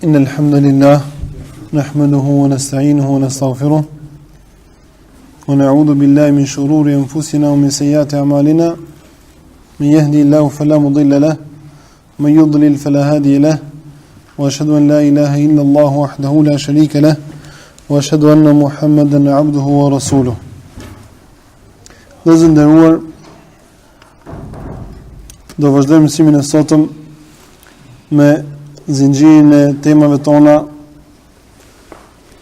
إن الحمد لله نحمده ونستعينه ونستغفره ونعوذ بالله من شرور أنفسنا ومن سيئات أعمالنا من يهدي الله فلا مضل له ومن يضلل فلا هادي له وأشهد أن لا إله إلا الله وحده لا شريك له وأشهد أن محمدا عبده ورسوله. Dhe nderuar, do vazhdojmë mësimin e sotëm me zinxhirin e temave tona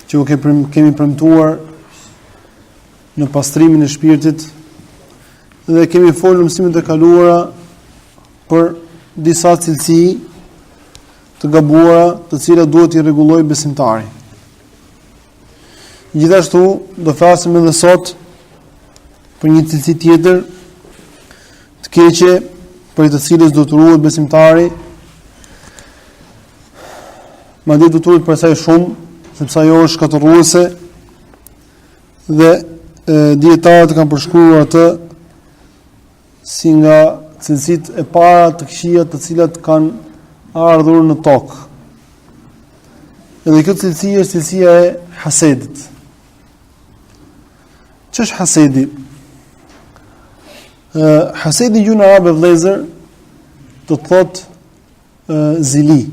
që u kemi premtuar në pastrimin e shpirtit dhe kemi folur mësimet e kaluara për disa cilësi të gabuara, të cilat duhet i rregullojë besimtari. Gjithashtu do flasim edhe sot për një cilësi tjetër të keqe, për të cilës do të ruhet besimtari, madje do të ruhet për saj shumë, sepse ajo është shkatërruese dhe dietarët kanë përshkruar atë si nga cilësitë e para të këqija të cilat kanë ardhur në tokë. Edhe kjo cilësi është cilësia e hasedit. Ç'është hasedi? Hasedi gjuhën arabe vëllezër do të thotë zili.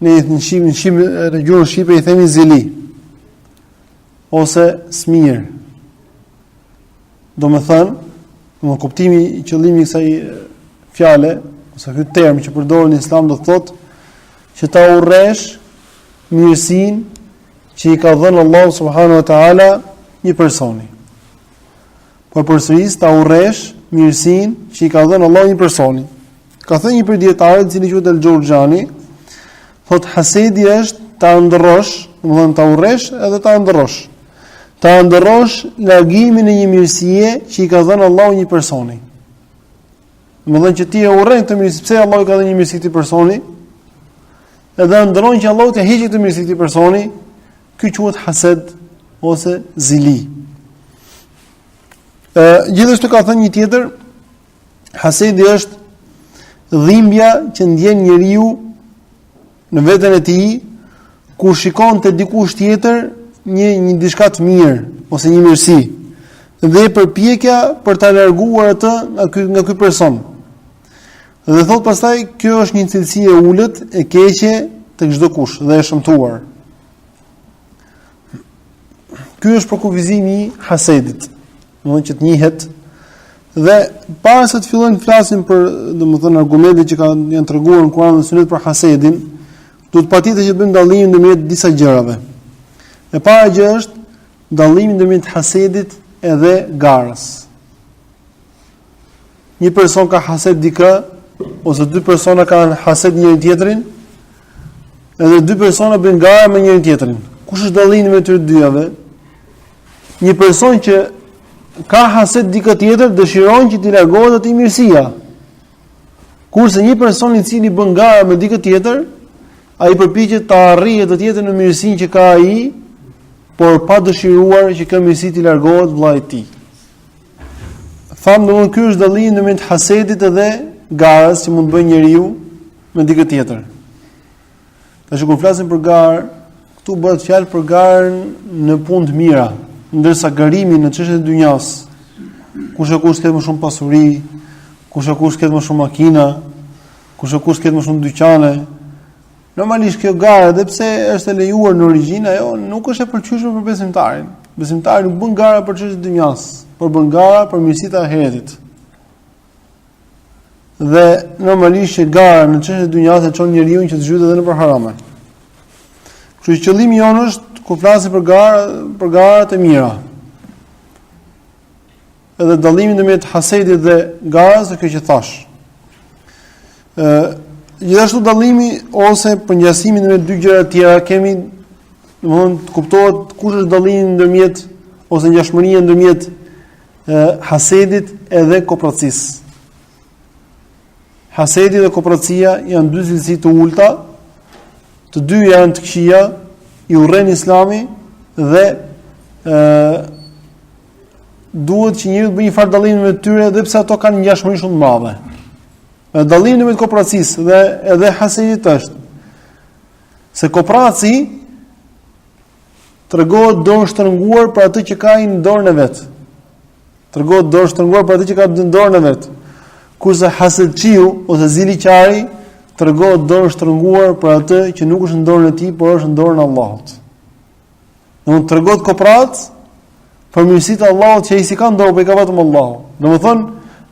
Ne në gjuhën shqipe i themi zili ose smir. Domethënë, kuptimi i qëllimi i kësaj fjale ose ky term që përdoren në Islam do të thotë që ta urresh mirësinë që i ka dhënë Allahu subhanahu wa taala një personi. Por përsëris ta urresh mirësinë që i ka dhënë Allahu një personi. Ka thënë një prej dietarëve, i cili quhet Al-Jurjani, thotë hasedi është ta ndërrosh, domethënë ta urresh edhe ta ndërrosh. Ta ndërrosh largimin e një mirësie që i ka dhënë Allahu një personi. Domethënë që ti e urren këtë mirësi, pse Allahu ka dhënë një mirësi këtij personi, edhe ndërron që Allahu të heqë këtë mirësi këtij personi, ky quhet hased ose zili. Gjithashtu ka thënë një tjetër, hasedi është dhimbja që ndjen njeriu në veten e tij kur shikon te dikush tjetër një diçka të mirë ose një mirësi dhe përpjekja për ta larguar atë nga ky person. Dhe thot pastaj kjo është një cilësi e ulët e keqe tek çdo kush dhe e shëmtuar. Ky është përkufizimi i hasedit, domethënë që të njihet. Dhe para se të fillojmë të flasim për domethënë argumentet që janë treguar në Kur'an dhe Sunet për hasedin, duhet patjetër që bëjmë dallimin ndërmjet disa gjërave. E para gjë është dallimi ndërmjet hasedit edhe garës. Një person ka hased dikë ose dy persona kanë hased njëri tjetrin, edhe dy persona bëjnë garë me njëri tjetrin. Kush është dallimi me këtyre dyjave? Një person që ka hased dikë tjetër dëshiron që t'i largohet atij mirësia. Kurse një person i cili bën garë me dikë tjetër, ai përpiqet ta arrijë të tjetër në mirësinë që ka ai, por pa dëshiruar që kjo mirësi t'i largohet vllait të tij. Famë ky është dallimi ndërmjet hasedit edhe garës që mund të bëjë njeriu me dikë tjetër. Tash kur flasim për garë, këtu bëhet fjalë për garën në punë të mira. Ndërsa garimi në çështjet e dynjas, kush e kush ka më shumë pasuri, kush e kush ka më shumë makina, kush e kush ka më shumë dyqane. Normalisht kjo garë, edhe pse është e lejuar në origjinë, ajo nuk është e pëlqyeshme për besimtarin. Besimtari nuk bën gara për çështjet e dynjas, por bën gara për mirësitë e ahiretit. Dhe normalisht që gara në çështjet e dynjas e çon njeriu që të zhytet edhe në harame. Kështu që qëllimi jonë është kur flasim për garat e mira. Edhe dallimi ndërmjet hasedit dhe garës është kjo që thash. Gjithashtu dallimi ose përngjasimi ndërmjet dy gjëra të tjera kemi, domthonë të kuptohet kush është dallimi ndërmjet ose ngjashmëria ndërmjet hasedit edhe kopracisë. Hasedi dhe kopracia janë dy cilësi të ulta, të dy janë të këqija, i urren Islami dhe duhet që njeriu të bëjë një farë dallimi me tyre edhe pse ato kanë ngjashmëri shumë të madhe. Dallimi me kooperacisë dhe edhe hasedit është Se kopraci tregohet dorë shtrënguar për atë që ka në dorën e vet. Tregohet dorë shtrënguar për atë që ka në dorën e vet. Kurse hasedçiu ose ziliqari tregohet dorë shtrënguar për atë që nuk është në dorën e tij, por është në dorën e Allahut. Domthonë tregohet koprac për mirësitë e Allahut që ai si ka në dorë, por i ka vetëm Allahu. Domethënë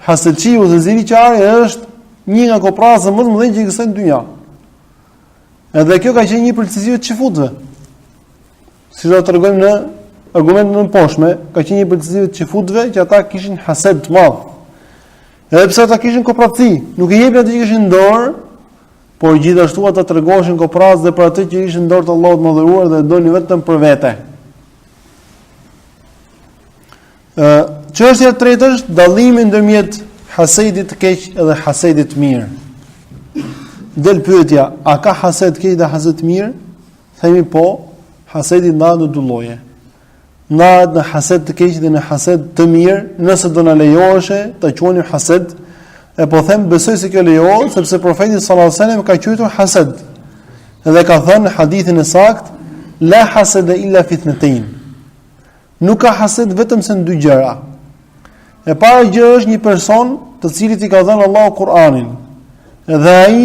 hasedçiu ose ziliqari është një nga kopracët më të mëdhenj që ekzistojnë në dynja. Edhe kjo ka qenë një përcizim të xifutëve. Si do të tregojmë në argumentin e poshtme, ka qenë një përcizim të xifutëve që ata kishin hased të madh. Edhe pse ata kishin kopraci, nuk i jepin atë që kishin në dorë, por gjithashtu ata tregoheshin kopracë dhe për atë që ishin në dorë të Allahut mëdhëruar dhe donin vetëm për vete. Çështja e tretë është dallimi ndërmjet hasedit të keq dhe hasedit të mirë. Del pyetja, a ka hased të keq dhe hased të mirë? Themi po, hasedi ndahet në dy lloje. Ndahet në hased të keq dhe në hased të mirë, nëse do na lejoheshe ta quajmë hased, e po them besoj se kjo lejohet sepse profeti sallallahu alajhi wasallam ka quajtur hased. Dhe ka thënë në hadithin e saktë, la haseda illa fi ithnatayn. Nuk ka hased vetëm se në dy gjëra. E para gjë është një person të cilit i ka dhënë Allahu Kur'anin. Dhe ai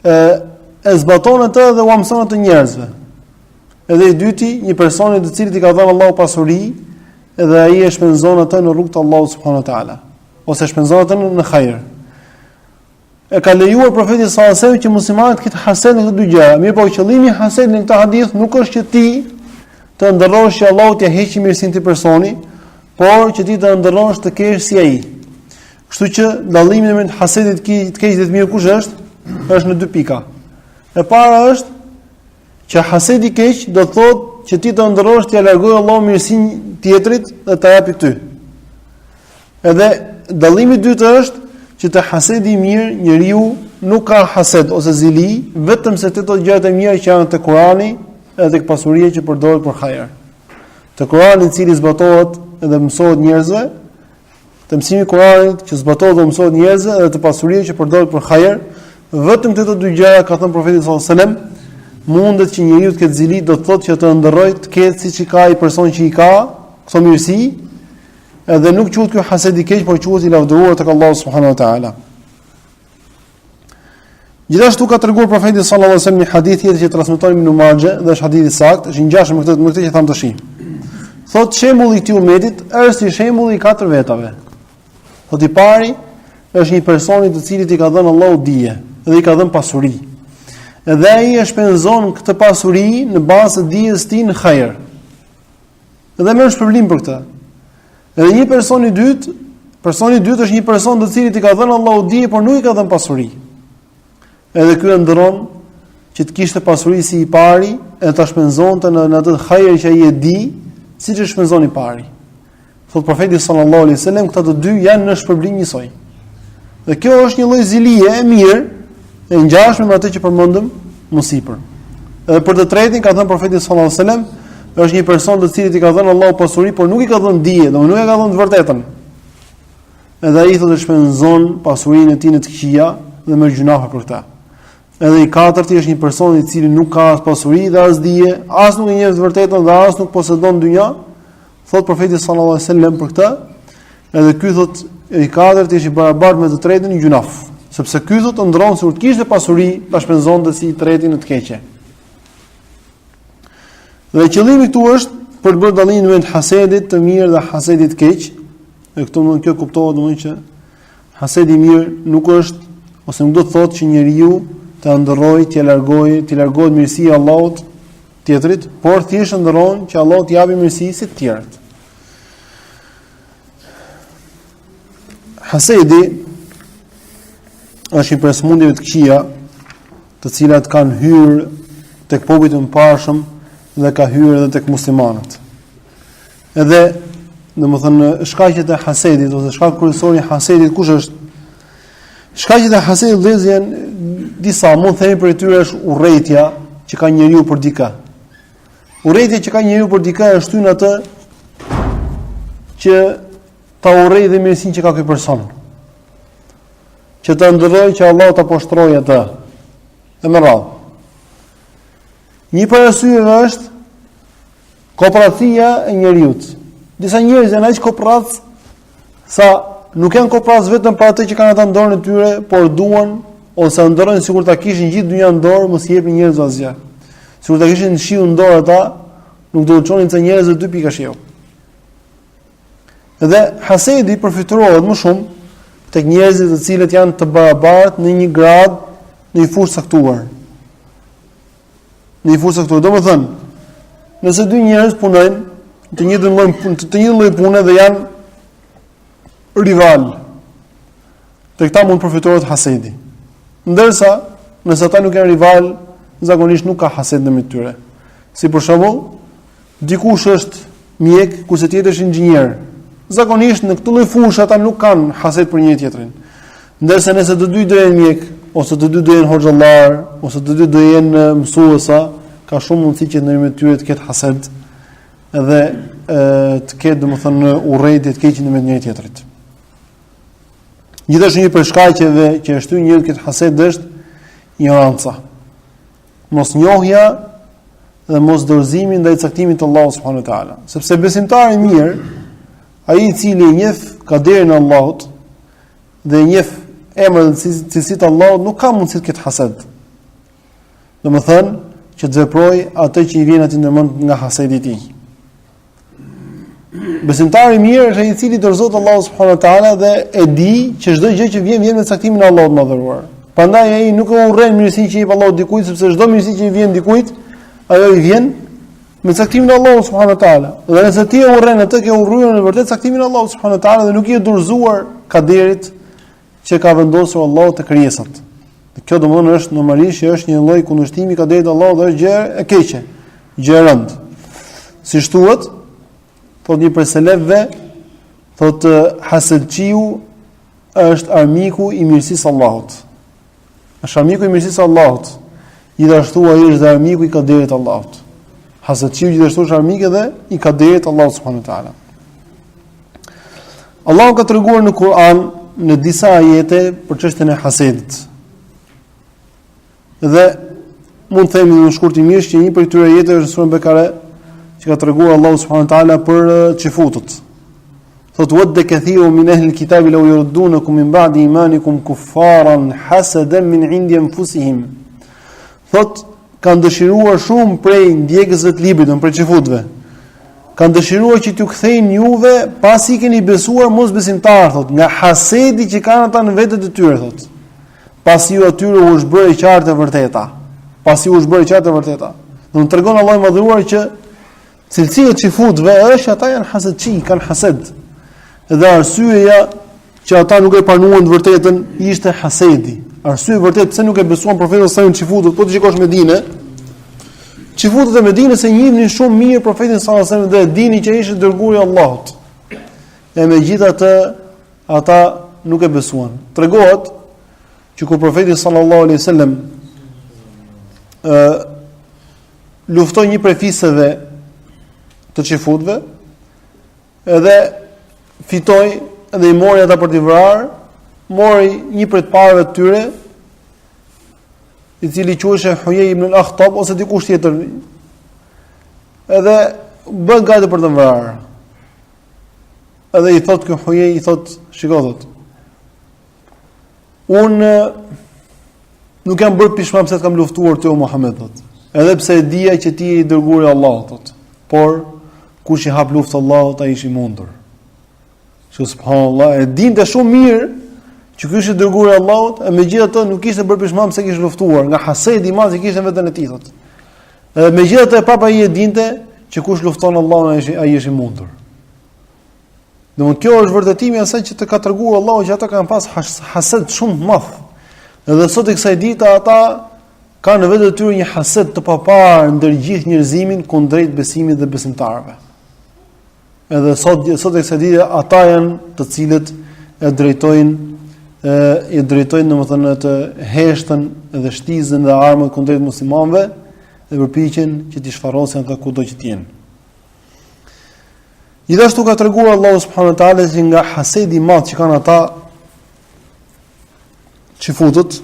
e zbaton atë dhe u mëson atë njerëzve. Edhe i dyti, një person i të cilit i ka dhënë Allahu pasuri, dhe ai e shpenzon atë në rrugt të Allahut subhanahu wa taala, ose shpenzon atë në hajër. E ka lejuar profeti sallallahu alajhi wasallam që muslimanët këtë hased në këto dy gjëra. Mirë, po qëllimi i hasedit në këtë hadith nuk është që ti të ndërrosh që Allahu t'ia heqë mirësinë të personi, por që ti të ndërrosh të kesh si ai. Kështu që dallimi ndërmjet hasedit të keq dhe të mirë kush është? Është në dy pika. E para është që hasedi i keq do të thotë që ti të ndërrosh t'ia largojë Allahu mirësinë tjetrit dhe ta japi ty. Edhe dallimi i dytë është që te hasedi i mirë njeriu nuk ka hased ose zili, vetëm se te ato gjërat e mira që janë te Kurani edhe tek pasuria që përdoret për hajër. Te Kurani i cili zbatohet dhe mësohet njerëzve, te mësimi i Kuranit që zbatohet dhe mësohet njerëzve edhe te pasuria që përdoret për hajër, vetëm këto dy gjëra ka thënë profeti sallallahu alajhi wasallam, mundet që njeriu të ketë zili, do të thotë që të ndërrojë të ketë siç i ka ai person që i ka këto mirësi, edhe nuk quhet ky hased i keq, por quhet i lavdëruar tek Allahu subhanahu wa taala. Gjithashtu ka treguar profeti sallallahu alajhi wasallam një hadith tjetër që transmeton Ibn Majah dhe është hadith i saktë, është i ngjashëm me këtë që tham tash. Thotë shembulli i këtij umetit është si shembulli i katër vetave. Thotë i pari është një person i të cilit i ka dhënë Allahu dije dhe i ka dhënë pasuri. Edhe ai e shpenzon këtë pasuri në bazë të dijes së tij në hajër. Dhe merr shpërblim për këtë. Edhe një personi i dytë është një person të cilit i ka dhënë Allahu dije, por nuk i ka dhënë pasuri. Edhe ky e ndron që të kishte pasuri si i pari, e ta shpenzonte në atë hajër që ai e di, siç e shpenzon i pari. Thot profeti sallallahu alaihi wasallam, këta të dy janë në shpërblim njësoj. Dhe kjo është një lloj zilie e mirë, e ngjashme me atë që përmendëm më sipër. Edhe për të tretin ka thënë profeti sallallahu alaihi wasallam, është një person të cilit i ka dhënë Allahu pasuri, por nuk i ka dhënë dije, domethënë nuk e ka dhënë të vërtetën. Edhe ai thotë shpenzon pasurinë e tij në të këqija dhe merr gjunafe për këtë. Edhe i katërti është një person i cili nuk ka as pasuri dhe as dije, as nuk e njeh të vërtetën dhe as nuk posedon dynja, thot profeti sallallahu alajhi wasallam për këtë. Edhe ky thot i katërti është i barabartë me të tretin në gjunaf, sepse ky thot ndron se kur të kishte pasuri, ta shpenzonte si i treti në të keqe. Dhe qëllimi këtu është për të bërë dallimin mes hasedit të mirë dhe hasedit të keq. E këtu mund kjo kuptohet domthonjë që hasedi i mirë nuk është ose nuk do të thotë që njeriu të ndërrojë, të largohet mirësia e Allahut tjetrit, por thjesht ndërron që Allahu t'i japë mirësi si të tjerët. Hasedi është një prej sëmundjeve të këqija, të cilat kanë hyrë tek popujt e mëparshëm dhe ka hyrë edhe tek muslimanët. Edhe, domethënë, shkaqet e hasedit ose shkaqi kryesor i hasedit kush është? Shkaqet e hasedit vëllezër janë disa, mund të themi për tyre është urrëtia që ka njeriu për dikë. Urrëtia që ka njeriu për dikë është shtyn atë që ta urrejë dhe mirësinë që ka ky person. Që ta ndërrojë që Allah ta poshtrojë atë. E më radh. Një për arsyeve është kopratësia e njeriut. Disa njerëz janë aq kopratës sa nuk janë kopratës vetëm për atë që kanë ata në dorën e tyre, por duan ose ndorojnë sikur ta kishin gjithë dynjan në dorë, mos i jepin njerëzve asgjë. Sikur ta kishin shiu në dorë ata, nuk do të çonin ca njerëzve 2 pika shiu. Dhe hasedi përfituohet më shumë tek njerëzit të cilët janë të barabartë në një grad, në një fushë saktuar. Në një fushë saktuar, domethënë, nëse 2 njerëz punojnë të njëjtën lloj pune dhe janë rival, tek ta mund përfituohet hasedi. Ndërsa, nëse ata nuk janë rival, zakonisht nuk ka hased në mes tyre. Si për shembull, dikush është mjek, kurse tjetri është inxhinier. Zakonisht në këtë lloj fushë ata nuk kanë hased për njëri tjetrin. Ndërsa nëse të dy do jenë mjek, ose të dy do jenë hoxhallar, ose të dy do jenë mësuesa, ka shumë mundësi që ndërmjet tyre të ketë hased edhe të ketë domethënë urrëti të keqë ndërmjet njëri tjetrit. Gjithashtu një për shkaqeve që e shtyn njëri këtë hased është ignoranca. Mosnjohja dhe mosdorëzimi ndaj caktimit të Allahut subhanuhu teala. Sepse besimtari i mirë, ai i cili e njeh kaderin e Allahut dhe e njeh emrin dhe cilësitë e Allahut, nuk ka mundësi të ketë hased. Domethënë që të veprojë atë që i vjen atij në mend nga hasedi i tij. Besimtari i mirë është ai i cili dorëzohet Allahu subhanahu wa taala dhe e di që çdo gjë që vjen me caktimin e Allahut madhëruar. Prandaj ai nuk e urren mirësinë që i jep Allahu dikujt, sepse çdo mirësi që i vjen dikujt, ajo i vjen me caktimin e Allahut subhanahu wa taala. Dhe nëse ti e urren atë, ke urryer në vërtet caktimin e Allahut subhanahu wa taala dhe nuk i e dorëzuar kaderit që ka vendosur Allahu te krijesat. Dhe kjo domosdoshmë është normalisht që është një lloj kundërshtimi i kaderit të Allahut dhe është gjë e keqe, gjë e rëndë. Si thuhet, thot një prej selefëve, thot hasedqiu është armiku i mirësisë së Allahut. Është armiku i mirësisë së Allahut. Gjithashtu ai është dhe armiku i kaderit të Allahut. Hasedqiu gjithashtu është armik edhe i kaderit të Allahut subhanahu wa taala. Allahu ka treguar në Kur'an në disa ajete për çështjen e hasedit. Dhe mund të themi në shkurtimisht që një prej këtyre ajeteve është sura Bekare, që ka treguar Allahu subhanahu wa taala për çifutët. Thot wadda kathiru min ahli alkitabi law yurdunakum min ba'di imanikum kuffaran hasadan min 'indi anfusihim. Thot kanë dëshiruar shumë prej ndjekësve të librit, prej çifutëve. Kanë dëshiruar që t'ju kthejnë juve pasi keni besuar mosbesimtar, thot, nga hasedi që kanë ata në vetët e tyre, thot. Pasi ju atyre u është bërë e qartë e vërteta. Pasi u është bërë e qartë e vërteta. Do të tregon Allahu i madhëruar që cilësia e çifutëve është ata janë hasedçi, kanë hased. Dhe arsyeja që ata nuk e pranuan të vërtetën ishte hasedi. Arsyeja vërtet pse nuk e besuan profetin sa çifutët, po ti shikosh në Medinë, çifutët e Medinës e njihnin shumë mirë profetin sallallahu alajhi wasallam dhe dinin që ishte dërguari i Allahut. E megjithatë ata nuk e besuan. Tregohet që kur profeti sallallahu alaihi wasallam luftoi një prej fisëve të çifutëve, edhe fitoi dhe i mori ata për t'i vrarë, mori një prej të parëve të tyre, i cili quhej Hujej ibn al-Akhtab ose dikush tjetër, edhe bën gati për të vrarë. Edhe i thot ky Hujej, i thot, shiko thot, unë nuk jam bërë pishmam se të kam luftuar ty o Muhammed, thot. Edhe pse e dija që ti je i dërguari i Allahut, thot. Por kush i hap luftë Allahut, ai është i mundur. Subhanallahu, e dinte shumë mirë që ky është i dërguari i Allahut, e megjithatë nuk kishte bërë pishmam se kishte luftuar, nga hasedi i madh që kishte veten e tij, thot. Edhe megjithatë prapa ai e dinte që kush lufton Allahun, ai është i mundur. Domethënë kjo është vërtetimi i asaj që të ka treguar Allahu që ata kanë pas hased shumë të madh. Edhe sot e kësaj dite ata kanë në vetë të tyre një hased të papar ndër gjithë njerëzimin kundrejt besimit dhe besimtarëve. Edhe sot e kësaj dite ata janë të cilët e drejtojnë domethënë të heshtën dhe shtizën dhe armët kundrejt muslimanëve dhe përpiqen që t'i shfarrosin ata kudo që të jenë. Gjithashtu ka treguar Allahu subhanahu wa taala që nga hasedi i madh që kanë ata çifutët,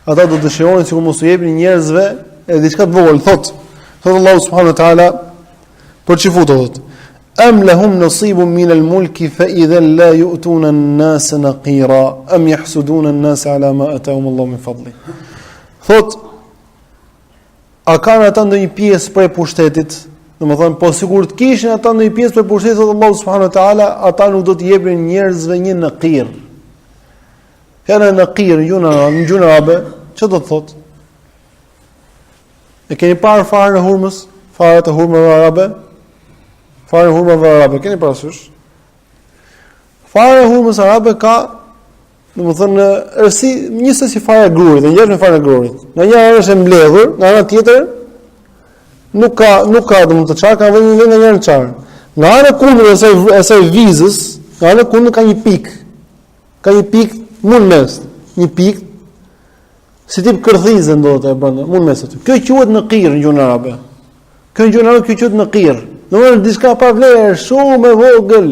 ata do dëshirojnë sikur mos u jepin njerëzve e diçka të vogël, thot Allahu subhanahu wa taala për çifut thot am lahum nasibun min al-mulki fa idhan la yu'tuna an-nasa naqira am yahsuduna an-nasa ala ma atahum Allahu min fadli. Thot a kanë ata ndonjë pjesë prej pushtetit? Domethënë po sikur të kishin ata ndonjë pjesë prej pushtetit thot Allahu subhanahu wa taala, ata nuk do të jepin njerëzve një naqir. Fjala naqir në gjuhën arabe, çfarë do të thotë? E keni parë farën e hurmës? Farët e hurmëve arabe? Farën e hurmëve arabe, keni parasysh? Farë e hurmës arabe ka, domethënë, është njësoj si fara e grurit, dhe ngjashme fara e grurit. Nga një anë është e mbledhur, nga ana tjetër nuk ka domethënë të çarë, ka vetëm nga një çarë. Nga ana kundër e asaj vizës, nga ana kundër ka një pikë. Ka një pikë mund mes, një pikë si tip kërthizë ndodhet e brenda, mund mes aty. Kjo quhet naqir në gjuhën arabe. Kjo quhet naqir. Domethënë diçka pa vlerë, shumë e vogël.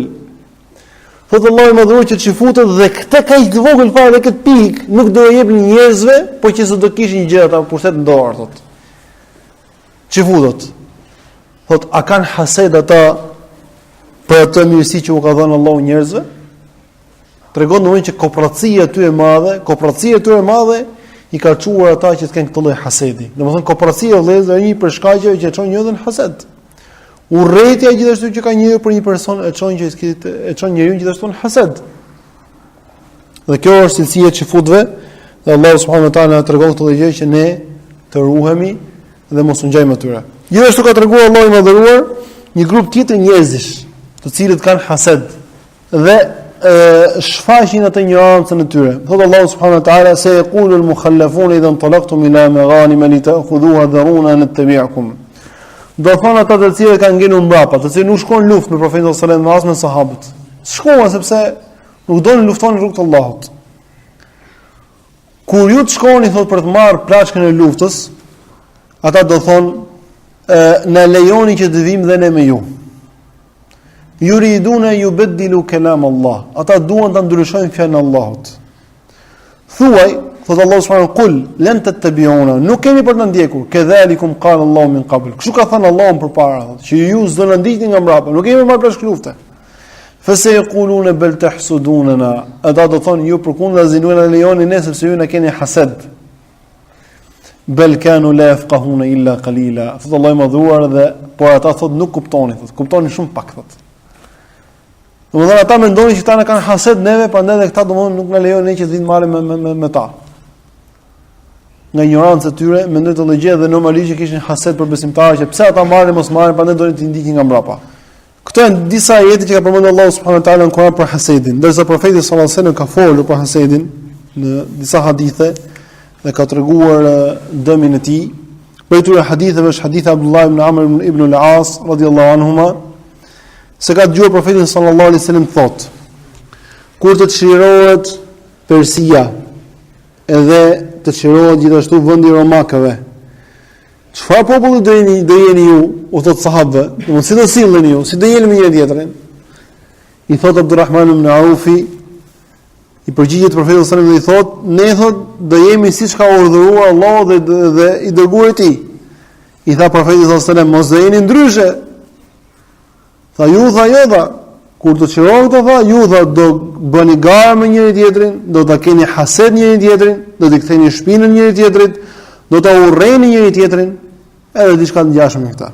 Thotë Allahu i madhruar që çifutet dhe këtë kaq të vogël fare dhe këtë pikë nuk do e jepnin njerëzve, por që s'do kishin gjë ata pushtet në dorë thotë. Çifutet. Thotë a kanë hased ata për atë mirësi që u ka dhënë Allahu njerëzve? Tregon domosdoshmë që kooperacia e tyre e madhe i ka çuar ata që të kenë këtë lloj hasedi. Domethënë kooperacia vëllezër është një për shkaqeve që çon njërin hased. Urrëtia gjithashtu që ka njëri për një person e çon njeriu gjithashtu në hased. Dhe kjo është cilësia e çifutëve, dhe Allahu subhanahu wa taala tregon këtë gjë që ne të ruhemi dhe mos u ngjajmë atyre. Gjithashtu ka treguar Allahu i madhëruar një grup tjetër njerëzish, të cilët kanë hased dhe shfaqin atë ignorancën e tyre. Thot Allahu subhanahu wa taala se yaqulu al-mukhallafun idha intalaqtum ila maghanim li ta'khudhuha dharuna nattabi'ukum. Do thonë ata të cilët kanë ngelur mbrapa, të cilët nuk shkojnë luftë me profetin sallallahu alaihi wasallam me sahabët. Shkojnë sepse nuk donin luftonin rrugt të Allahut. Kur ju të shkoni thot për të marrë plaçkën e luftës, ata do thonë na lejoni që të vim dhe ne me ju. Yuriduna yubaddilu kalam Allah. Ata duan ta ndryshojnë fjalën e Allahut. Thuaj, thot Allahu subhanahu qul lan tattabi'una, nuk keni për të ndjekur. Kedhalikum qala Allahu min qabl. Kështu ka thënë Allahu përpara, thotë, që ju s'do na ndiqni nga mbrapa, nuk kemi marrë plaçkë lufte. Fa sayquluna bal tahsudunana. Ata do thonë ju përkundazi nuk na lejoni ne sepse ju na keni hased. Bel kanu la yafqahuna illa qalila. Thot Allahu më dhuar dhe por ata thot nuk kuptonin, thot kuptonin shumë pak thot. Domethënë ata mendonin që ata na kanë hased neve, prandaj edhe këta domethënë nuk na lejojnë ne që të vinë marrë me ta. Nga ignoranca e tyre mendojnë të gjë dhe normalisht që kishin hased për besimtarë që pse ata marrin mos marrin, prandaj donin të ndiqin nga mbrapa. Këto janë disa ajete që ka përmendur Allahu subhanahu wa taala në Kur'an për hasedin, ndërsa profeti sallallahu alajhi wasallam ka folur për hasedin në disa hadithe dhe ka treguar dëmin e tij. Për këtyre haditheve është hadithi Abdullah ibn Amr ibn al-As radhiyallahu anhuma, se ka dëgjuar profetin sallallahu alaihi wasallam thotë: kur të çlirohet Persia, edhe të çlirohet gjithashtu vendi i romakëve, çfarë populli do jeni ju? U thot sahabëve, domosdoshmë si do silleni ju, si do jeni me njëri tjetrin? I thot AbduRrahim ibn Aufi, i përgjigjet profetit sallallahu alaihi wasallam dhe i thot: ne thot do jemi siç ka urdhëruar Allahu dhe i dërguari i tij. I tha profeti sallallahu alaihi wasallam: mos do jeni ndryshe. Tha ju kur të çlirohet të tha ju do bëni garë me njëri tjetrin, do ta keni hased njëri tjetrin, do t'i ktheni shpinën njëri tjetrit, do ta urreni njëri tjetrin, edhe diçka të ngjashme me këtë.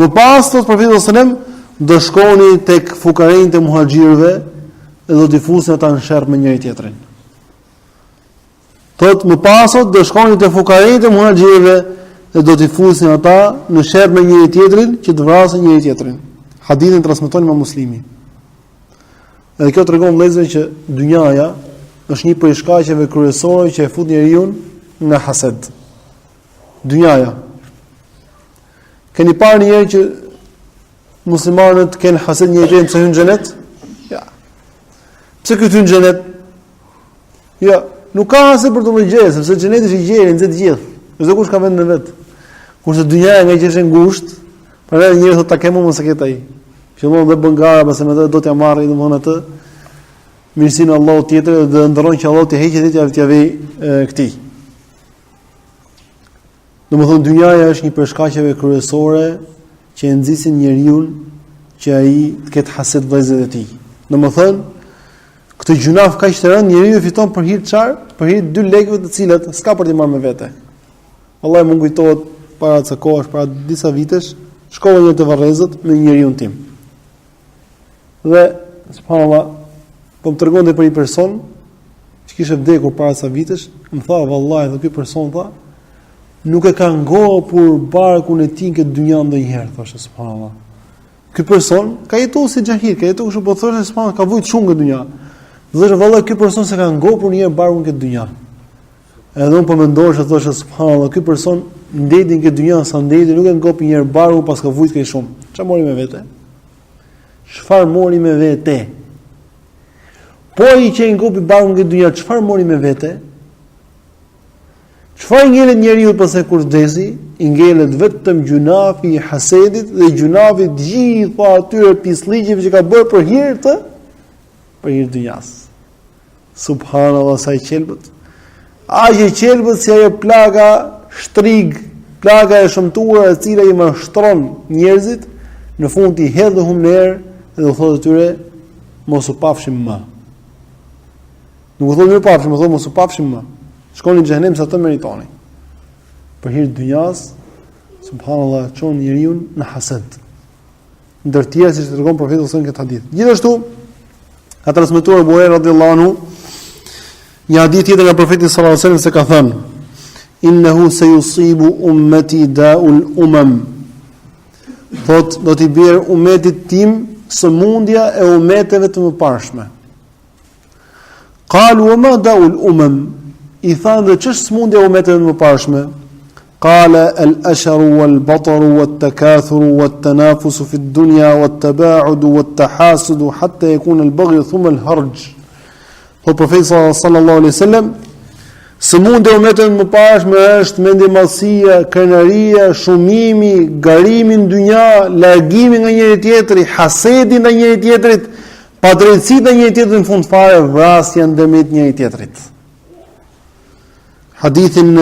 Më pas thot profeti sallallahu alaihi wasallam do shkoni tek fukarinjtë e muhaxhirëve dhe do t'i fusni ata në sherr me njëri tjetrin. Thot më pasot do shkoni tek fukarinjtë e muhaxhirëve dhe do t'i fusni ata në sherr me njëri tjetrin që të vrasin njëri tjetrin. Hadithin transmeton Imam Muslimi. Edhe kjo tregon vëllezër që dynjaja është një prej shkaqeve kryesore që e fut njeriu në hased. Dynjaja. Keni parë një herë që muslimanët kanë hased njëri tjetrin pse hyn në xhenet? Ja. Pse ky hyn në xhenet? Ja, nuk ka asë për të gjë, sepse xheneti është i gjerë, nxet gjithë. Çdo kush ka vendin e vet. Kurse dynjaja nga që është e ngushtë, prandaj njerëzit thotë ta kemo mos e ketë ai. Fillon dhe bën gara, pastaj më do t'ja marrë domthonë atë mirësinë e Allahut tjetër dhe ndron që Allahu t'i heqë ditë t'ia vë këtij. Domethënë dynjaja është një prej shkaqeve kryesore që e nxisin njeriu që ai të ketë hased vëllezërit e tij. Domethënë këtë gjunaf kaq të rënd njeriu fiton për hir çfarë? Për hir 2 lekëve të cilat s'ka për të marrë me vete. Wallahi më kujtohet para ca kohësh, para disa vitesh, shkova një të Varrezët me njeriu tim. Dhe subhanallahu po më tregonte për një person që kishte vdekur para ca vitesh, më tha vallahi, dhe ky person tha, nuk e ka ngopur barkun e tij këtë dynjë ndonjëherë, thoshte subhanallahu. Ky person ka jetuar si xahil, ka jetuar kështu, po thoshte subhanallahu, ka vujt shumë këtë dynjë. Dhe vallahi ky person s'e ka ngopur një herë barkun këtë dynjë. Edhe unë po mendosh se thoshte subhanallahu, ky person ndeti këtë dynjë sa ndeti, nuk e ngopi një herë barkun pas ka vujt kaq shumë. Çfarë mori me vete? Çfarë mori me vete? Po i që i ngopi barkun këtë dynjë, çfarë mori me vete? Çfarë ngjelet njeriu pas kur vdesi? I ngjelet vetëm gjunafi i hasedit dhe gjunafi të gjitha atyre pisligjeve që ka bërë për hir të dynjas. Subhanallahu, sa i qelbët. Aq i qelbët si ajo plaga shtrig, plaga e shëmtuar e cila i mashtron njerëzit, në fund i hedh hum në erë dhe u thotë atyre mos u pafshim më. Nuk u thotë më pafshim, u thotë mos u pafshim më. Shkoni në xhenem sa të meritoni. Për hir të dynjas, subhanallahu, çon njeriu në hased. Ndër tjerë siç tregon profeti sallallahu alajhi wasallam këtë hadith. Gjithashtu ka transmetuar Abu Huraira radhiyallahu anhu një hadith tjetër nga profeti sallallahu alajhi wasallam se ka thënë: "Innahu sayusibu ummati da'ul umam." Thot do t'i bjerë umetit tim sëmundja e umeteve të mëparshme. Qalu wa ma da'ul umam? I thanë dhe ç'është sëmundja e umeteve të mëparshme? Qala al-asharu wal-bataru wat-takathuru wat-tanafusu fi ad-dunya wat-taba'udu wat-tahasudu hatta yakuna al-baghyu thumma al-harj. Po profeti sallallahu alaihi wasallam, sëmundja e umeteve të mëparshme është mendimallësia, krenaria, shumimi, garimi në dynja, largimi nga njëri tjetri, hasedi ndaj njëri tjetrit, padrejtësia ndaj njëri tjetrit, në fund fare vrasja ndërmjet njëri tjetrit. Hadithin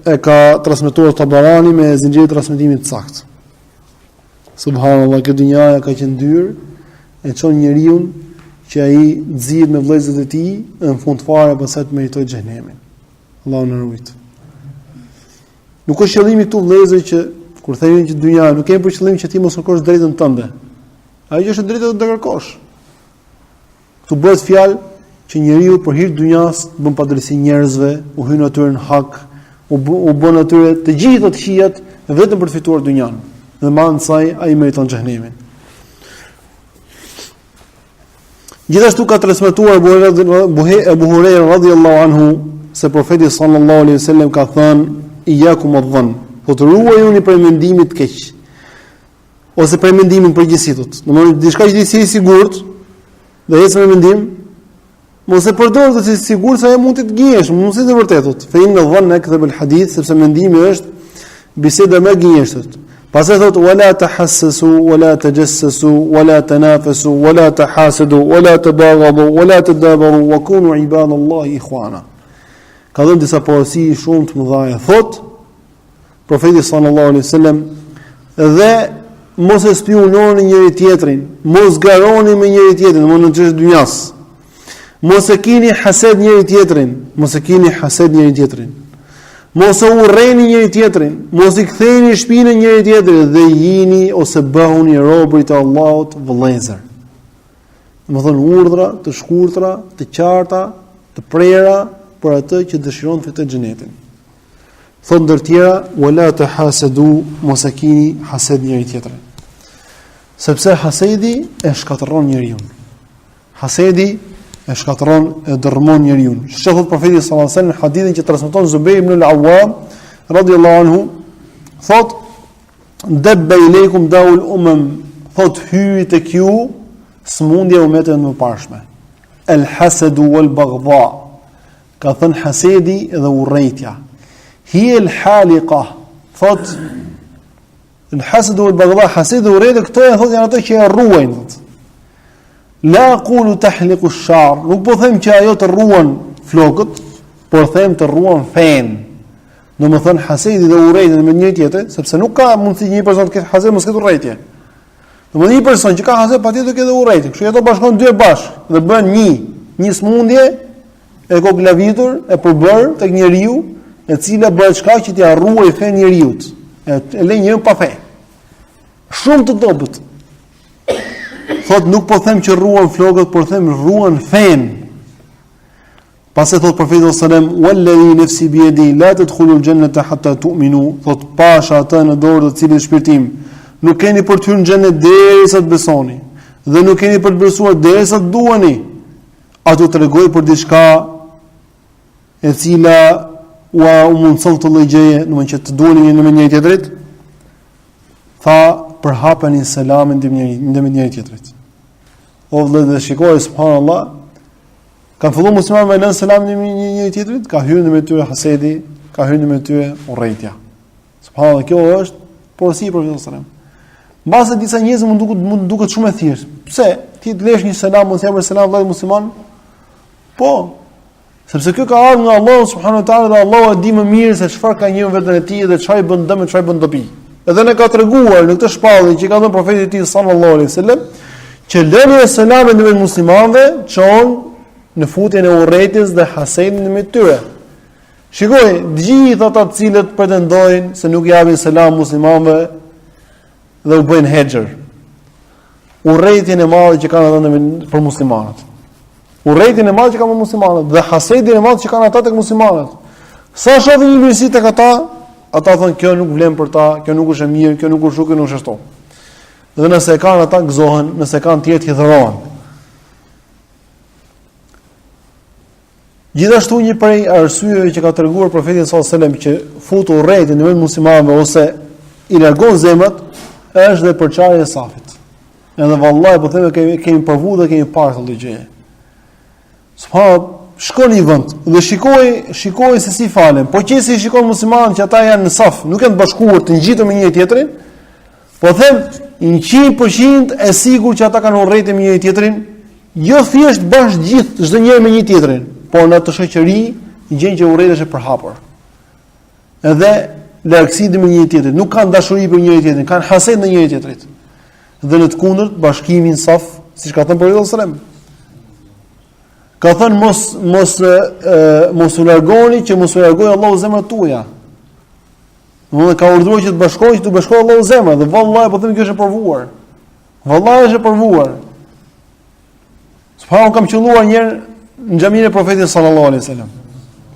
e ka transmetuar Tabarani me zinxhir transmetimit të saktë. Subhanallahu, kjo dynjaja ka qenë dyrë, e çon njeriu që ai nxihet me vëllezërit e tij, në fund fare pastaj të meritojë xhenemin. Allahu na ruaj. Nuk është qëllimi këtu vëllezër që kur thënë që dynjaja nuk kemi për qëllim që ti mos kërkosh drejtën tënde. Ajo që është drejtë do të kërkosh. Ktu bëhet fjalë që njeriu për hir të dynjas bën padrejti njerëzve, u hyn atyre në hak, u bën atyre të gjitha të këqijat vetëm për të fituar dynjan. Dhe me anë të saj ai meriton xhenemin. Gjithashtu ka transmetuar Abu Huraira radhiyallahu anhu se profeti sallallahu alaihi wasallam ka thënë: "Iyakum adh-dhann", po të ruajuni prej mendimit të keq. Ose prej mendimit përgjithësisht. Domethënë diçka që ti je i sigurt, dhe ecë me mendim, mos e përdor të si sigurt se ajo mund të gënjesh, mund të vërtetut. Fa inna dhanna kadhib al-hadith, sepse mendimi është biseda me gënjeshtët. Pastaj thotë: "Wala tahassasu, wala tajassasu, wala tanafasu, wala tahasadu, wala tabaghadu, wala tadabaru, wa kunu ibadallahi ikhwana." Ka dhënë disa porosi shumë të mëdha. Thot profeti sallallahu alaihi wasallam, dhe mos e spiononi njëri tjetrin, mos garoni me njëri tjetrin, në çështën e dynjas. Mos e keni hased njëri tjetrin, mos e keni hased njëri tjetrin. Mos e urreni njëri tjetrin, mos i ktheni shpinën njëri tjetrit dhe jini ose bëhuni robërit e Allahut vëllezër. Domethënë urdhra të shkurtra, të qarta, të prera për atë që dëshiron të fitojë xhenetin. Thonë ndër tjera: "Wala tahasadu", mos e keni hased njëri tjetrin. Sepse hasedi e shkatërron njeriu. Hasedi e shkatërron e dërmon njeriu. Çfarë thot profeti sallallahu alajhi wasallam në hadithin që transmeton Zubair ibn al-Awwam radhiyallahu anhu, thot: "Dabba ilaykum da'ul umam", thot hyri tek ju smundja e umeteve të mëparshme. El-hasadu wal-baghdha, ka thënë hasedi dhe urrejtja. Hiya al-haliqa, thot el-hasadu wal-baghdha, hasedi dhe urrejtja, këto janë ato që e rruajnë. La aqulu tahliqu ash-sha'r, nuk po them që ajo të rruan flokët, por them të rruan fen. Domethënë hasedi dhe urrejtja me njëri tjetrin, sepse nuk ka mundësi një person të ketë hased mos ketë urrejtje. Domethënë një person që ka hased patjetër ketë urrejtje. Kështu që ato bashkon dy bashkë dhe bën një smundje e koklavitur e përbër tek njeriu, e cila bëhet shkaq që t'i harruaj fen njeriu. E lë njërin pa fe. Shumë të dobët. Thot nuk po them që rruan flokët, por them rruan fen. Pastaj thot profeti sallallahu alajhi wasallam, "Walladhi nafsi bi yadi la tadkhulul jannata hatta tu'minu." Thot pasha atë në dorë të cilit shpirtim, nuk keni për të hyrë në xhenet derisa të besoni, dhe nuk keni për të besuar derisa të duani. Ato tregoi për diçka e cila u mundson të llojëje, domethënë që të duani në njëri tjetrit. Tha për hapeni selamin ndërmjet njëri tjetrit. O vëllezër, dhe shikoj subhanallahu, kanë filluar muslimanët me lënë selamin ndërmjet njëri tjetrit, ka hyrë në tyre hasedi, ka hyrë në tyre urrejtja. Subhanallahu, kjo është porosi për Profetin sallallahu alajhi wasallam. Mbase disa njerëz mund duket shumë e thjeshtë. Pse? Ti të lesh një selam, mos japësh selam vëllai musliman? Po. Sepse kjo ka ardhur nga Allahu subhanahu wa taala dhe Allahu e di më mirë se çfarë ka njëri vetën e tij dhe çfarë bën dëm e çfarë bën dobi. Edhe ne ka treguar në këtë shpallje që ka dhënë profeti i tij sallallahu alaihi wasallam që lënia e selamit ndërmjet muslimanëve çon në futjen e urrëties dhe hasedin ndërmjet tyre. Shikoj, gjithë ata të cilët pretendojnë se nuk japin selam muslimanëve dhe u bëjnë hexher. Urrëtien e madhe që kanë ata për muslimanët. Urrëtien e madhe që kanë për muslimanët dhe hasedin e madh që kanë ata tek muslimanët. Sa shohin një mirësi tek ata thonë kjo nuk vlen për ta, kjo nuk është e mirë, kjo nuk është kjo nuk është ashtu. Dhe nëse e kanë ata gëzohen, nëse kanë tjetër hidhërohen. Gjithashtu një prej arsyeve që ka treguar profeti sallallahu alajhi wasallam që fut urrëtin ndërmjet muslimanëve ose i largon zemrat është dhe përçarja e safit. Edhe vallahi po them kemi provu dhe kemi parë këtë gjë. Subhanallahu, shkoni në vend dhe shikoj se si falen. Po qëse i shikon muslimanët që ata janë në saf, nuk janë të bashkuar të ngjitur me njëri tjetrin, po them 100% e sigurt që ata kanë urrëti me njëri tjetrin, jo thjesht bash gjithë çdo njeri me një tjetrin, por në atë shoqëri gjën që urrëti është e përhapur. Edhe largësi me njëri tjetrin, nuk kanë dashuri për njëri tjetrin, kanë hased në njëri tjetrit. Dhe në të kundërt bashkimin saf, siç ka thënë profeti sallallahu alajhi wasallam. Ka thënë mos u largoni që mos u largojë Allahu zemrat tuaja. Domethënë ka urdhëruar që të bashkohej, që të bashkohej Allahu zemrat, dhe vallahi po them kjo është e provuar. Vallahi është e provuar. Subhanallahu, kam qelluar një herë në xhaminë e profetit sallallahu alaihi wasallam.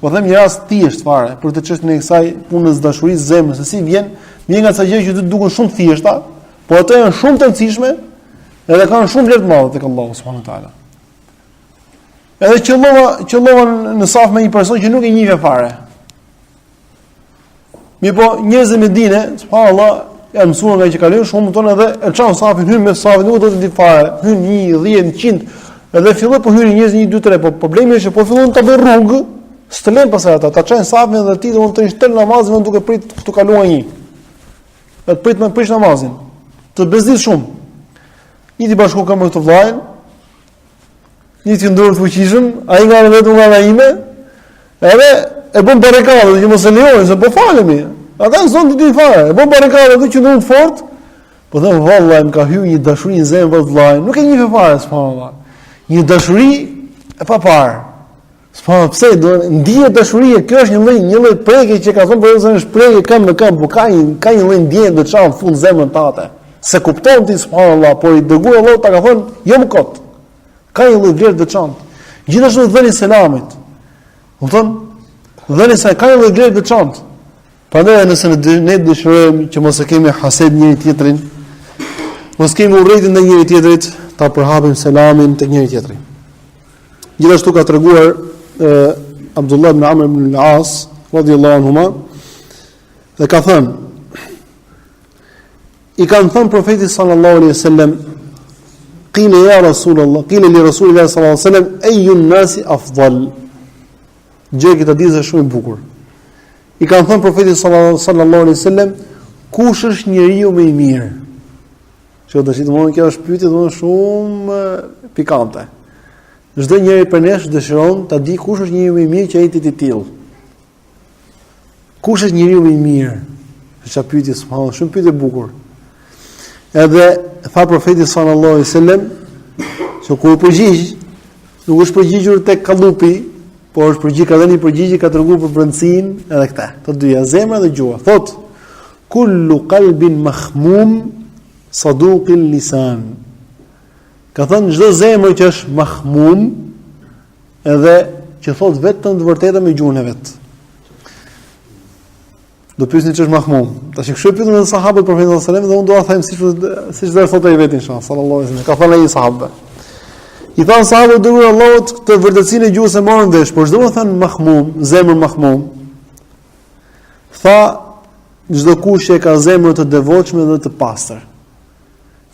Po them një rast thjesht fare për të çështën e kësaj punës dashurisë zemrës, se si vjen nga ca gjë që të duken shumë thjeshta, por ato janë shumë të rëndësishme edhe kanë shumë vlerë të madhe tek Allahu subhanahu wa taala. Edhe qëllova në saf me një person që nuk e njeh fare. Mirë po, njerëzit me dine, subhanallahu, janë mësuar nga që kalojnë shumë tonë edhe e çan safin, hyn me safin, nuk do të di fare, hyn 1, 10, 100, edhe filloi po hyrin njerëz 1, 2, 3, po problemi është që po fillon të bëj rrugë, s'tlen pasaj ata, ta çajnë safin dhe ti domun të shtel namazin duke prit të kaluar një. Të prit me prish namazin. Të bezdis shumë. Një ti bashku ka me këtë vllajën, një ti ndurë të fuqishëm, ai nga vetëm nga ime, edhe e bën barrikadë që mos e lejojnë se po falemi. Ata zonë të di fare, e bën barrikadë aty që ndodh fort. Po them vallahi më ka hyrë një dashuri në zemrën e vllajën. Nuk e njeh fare subhanallahu. Një dashuri e paparë. S'po pse do ndihet dashuria, kjo është një lloj prekje që ka thonë profeti është prekje këmbë me këmbë, po ka një lloj ndjenje të çan fund zemrën tate. Se kupton ti subhanallahu, por i dërguar Allah ta ka thonë jo më kot. Ka një lloj vlerë të çan. Gjithashtu dhënia e selamit. Kupton? Dhënia se ka një lloj vlerë të çan. Prandaj nëse ne dëshirojmë që mos e kemi hased njëri tjetrin, mos kemi urrëti ndaj njëri tjetrit, ta përhapim selamin tek njëri tjetri. Gjithashtu ka treguar Abdullah ibn Amr ibn al-As radhiyallahu anhuma dhe ka thënë, i kanë thënë profetit sallallahu alaihi wasallam, qila ya rasulullah, qila li rasulillah sallallahu alaihi wasallam, ayyun nasi afdal. Gjë që ta dish është shumë e bukur. I kanë thënë profetit sallallahu alaihi wasallam, kush është njeriu më i mirë? Ço do të thonë kjo është pyetje domosdoshmë shumë pikante. Çdo njeri për nesh dëshiron ta di kush është njeriu më i mirë që ai ti tillë. Kush është njeriu më i mirë? Është pyetje subhanallahu, shumë pyetje e bukur. Edhe tha profeti sallallahu alaihi wasallam, se kur përgjigj, nuk është përgjigjur tek kallupi, por është përgjigj ka dhënë një përgjigje ka treguar për brendsinë edhe këtë. Të dyja, zemra dhe gjuha. Thot: kullu qalbin mahmum saduqil lisan. Ka thënë çdo zemër që është mahmum, edhe që thot vetëm të vërtetën me gjuhën e vet. Do pyesni ç'është mahmum. Tash e kishë pyetur edhe sahabët profetit sallallahu alajhi wasallam dhe unë do ta them siç do thotë ai vetë inshallah sallallahu alajhi wasallam. Ka thënë ai sahabë. I thanë sahabët dërguar Allahut këtë vërtetësinë e gjuhës e morën vesh, por çdo të thënë mahmum, zemër mahmum. Tha çdo kush që ka zemrën të devotshme dhe të pastër.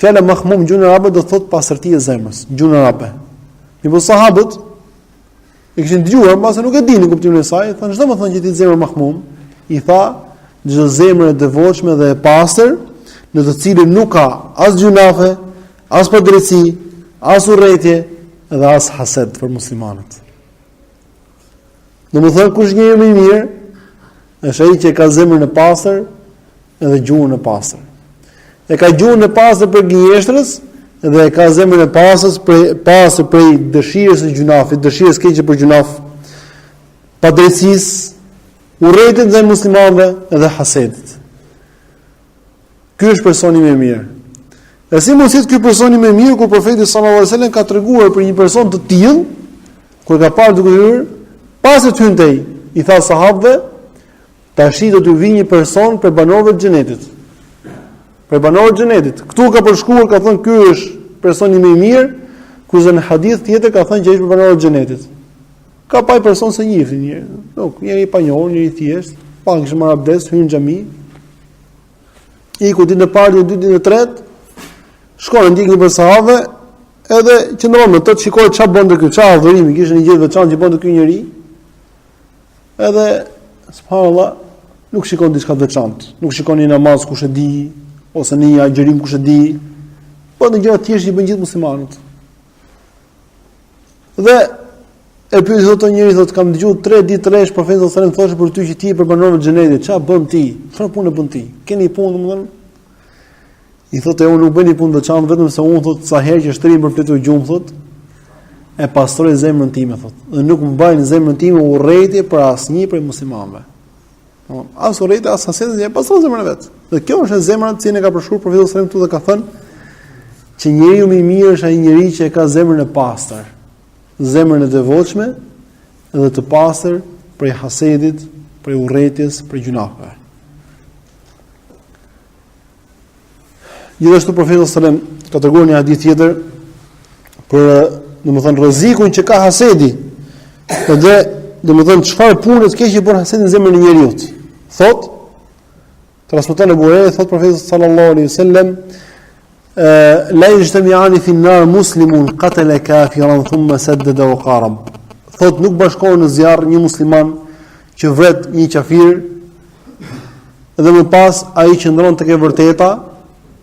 Fjala mahmum gjuhën arabe do thotë pastërti e zemrës, gjuhën arabe. Po sahabët e kishin dëgjuar, mbase nuk e dinin kuptimin e saj, thanë çdo të thënë që ti zemër mahmum, i tha çdo zemër e devotshme dhe e pastër, në të cilën nuk ka as gjunafe, as padrejti, as urrëtie dhe as hased për muslimanët. Domethënë kush njeriu më i mirë është ai që ka zemrën e pastër dhe gjuhën e pastër. E ka gjuhën e pastër për gënjeshtrës dhe e ka zemrën e pastër prej dëshirës së gjunafit, dëshirës keqe për gjunaf, padrejtisë, urrëtinë ndaj muslimanëve dhe hasedit. Ky është personi më i mirë. E si mund të jetë ky personi më i mirë kur profeti sallallahu alajhi wasallam ka treguar për një person të tillë, kur ka parë duke hyrë, pas se hyntej, i tha sahabëve, tash do të vijë një person për banorëve të xhenetit. Për banorët e xhenetit. Ktu ka përshkruar, ka thënë ky është personi më i mirë, kurse në hadith tjetër ka thënë që është për banorët e xhenetit. Ka pa person se njihni një, nuk, njëri pa njohur, njëri thjesht, pa kishë marrë abdes, hyn në xhami. Iku ditën e parë, ditën e tretë, shkonë ndjek një persave, edhe qëndron me të shikoi çfarë bënte ky, çfarë adhurimi, kishte një gjë veçantë që bënte ky njeri. Edhe subhanallahu, nuk shikon diçka të veçantë, nuk shikon një namaz kush e di, ose një agjerim kush e di, po në gjëra të thjeshta që bën gjithë muslimanët. Dhe e pyet thotë njëri, thotë kam dëgjuar 3 ditë të rresh profeti sallallahu alajhi wasallam thoshte për ty që ti je për banorët e xhenetit, çfarë bën ti? Çfarë punë bën ti? Keni punë domethënë? I thotë unë nuk bëj një punë të veçantë, vetëm se unë thotë sa herë që shtrim për fletë gjumë thotë, e pastroj zemrën time thotë, dhe nuk mbaj në zemrën time urrëtie për asnjë prej muslimanëve. As urrëtie as hasedit, e pastroj zemrën e vet. Dhe kjo është zemra që ne ka përshkruar profeti sallallahu alajhi wasallam dhe ka thënë që njeriu më i mirë është ai njeriu që ka zemrën e pastër, zemrën e devotshme dhe të pastër prej hasedit, prej urrëties, prej gjunafeve. Gjithashtu profeti sallallahu alajhi wasallam ka treguar një hadith tjetër për, domethënë, rrezikun që ka hasedi. Dhe domethënë çfarë punë të keqe bën hasedi në zemrën e njeriu. Thotë, transmeton Abu Huraira, thotë profeti sallallahu alajhi wasallam, la yajtami'ani fi an-nar muslimun qatala kafiran thumma saddada wa qarab. Thot nuk bashkohen në zjarr një musliman që vret një kafir dhe më pas ai qëndron tek e vërteta,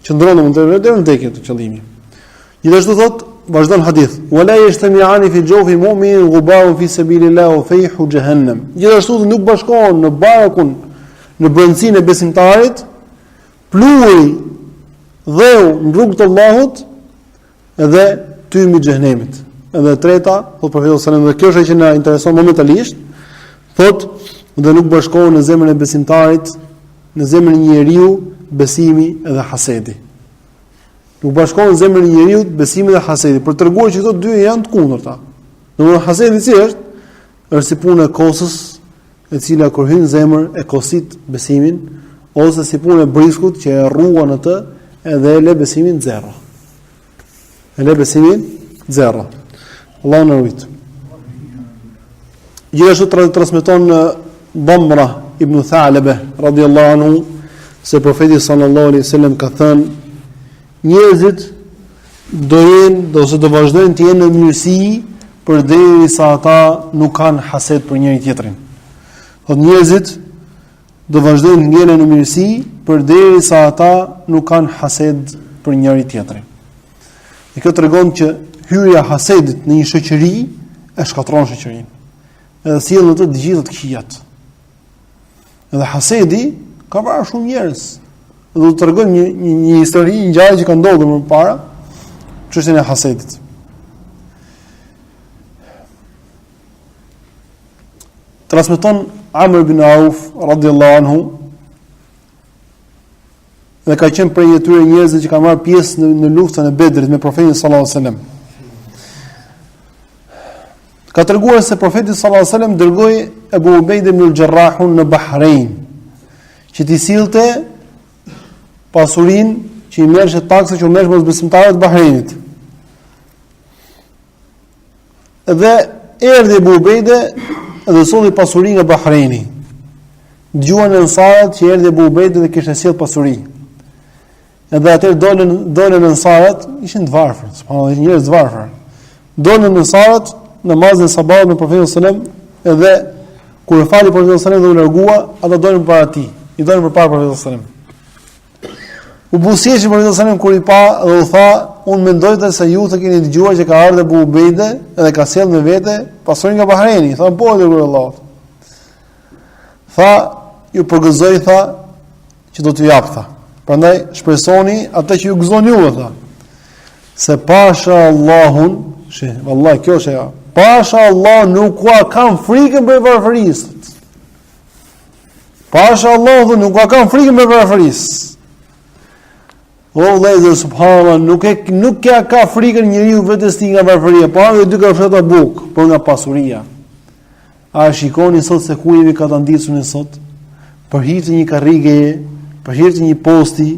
qëndron deri në vdekje të qëllimi. Gjithashtu thot, vazhdon hadith, wala yajtami'ani fi jawfi mu'min ghubarun fi sabilillah wa fayhu jahannam. Gjithashtu nuk bashkohen në barakun, në brendsinë e besimtarit, pluhuri dheu në rrugë të Allahut edhe tymi i xhenemit. Edhe treta, thot profeti sallallahu alajhi wasallam, dhe kjo është që na intereson momentalisht, thot, dhe nuk bashkohen në zemrën e besimtarit, në zemrën e njeriu besimi dhe hasedi. Nuk bashkohen në zemrën e njeriu besimi dhe hasedi, për treguar që këto dy janë të kundërta. Domethënë hasedi si është si puna e kosës, e cila kur hyn në zemër e kosit besimin, ose si puna e briskut që e rruan atë edhe e le besimin zero. E le besimin zero. Allah në rujtë. Gjithashtu transmeton Damra ibn Tha'laba radhiyallahu anhu se profeti sallallahu alaihi wasallam ka thënë, njerëzit do vazhdojnë të jenë në mirësi përderisa ata nuk kanë hased për njëri tjetrin. Thotë njerëzit do vazhdojnë të jenë në mirësi përderisa ata nuk kanë hased për njëri tjetrin. Dhe kjo tregon që hyrja e hasedit në një shoqëri e shkatron shoqërinë. Edhe sjell në të gjitha të këqijat. Edhe Hasedi ka vrarë shumë njerëz. Dhe do të tregojmë një histori, një ngjarje që ka ndodhur më parë, çështjen e Hasedit. Transmeton Amr ibn Auf radhiyallahu anhu, dhe ka qenë prej atyre njerëzve që kanë marrë pjesë në luftën e Bedrit me profetin sallallahu alajhi wasallam. Ka treguar se profeti sallallahu alajhi wasallam dërgoi Abu Ubaida ibn al-Jarrahun në Bahrein, që t'i sillte pasurinë që i merrshte taksa që u merrsh mosbesimtarët e Bahreinit. Dhe erdhi Abu Ubaida dhe solli pasurinë nga Bahreini. Dëgjuan ansarët që erdhi Abu Ubaida dhe kishte sjell pasuri. Edhe atëherë dolën ansarët, ishin të varfër, subhanallahu, njerëz të varfër. Dolën ansarët namazin e sabahut me profetin sallallahu alajhi wasallam, edhe kur e fali profeti sallallahu alajhi wasallam dhe u largua, ata dolën para tij. I dolën përpara profetit sallallahu alajhi wasallam. U buzëqeshi profeti sallallahu alajhi wasallam kur i pa dhe u tha, unë mendoj se ju të keni dëgjuar që ka ardhur Abu Ubaida dhe ka sjellë me vete pasurinë nga Bahreini. Tha po, dhe Allah. Tha, ju përgëzoj, tha, që do t'ju jap, tha. Prandaj shpresoni atë që ju gëzon juve, tha. Se pasha Allahun, vallahi kjo është ajo. Pasha Allah nuk kam frikën për varfërisë. Pasha Allah nuk kam frikën për varfërisë. O vëllezër, subhanallahu, nuk ka frikën njeriu vetes tij nga varfëria, po edhe dy kafshata buk, por nga pasuria. A shikoni sot se ku jemi ka ta ndicun sot? Për hir të një karrige, për hir të një posti,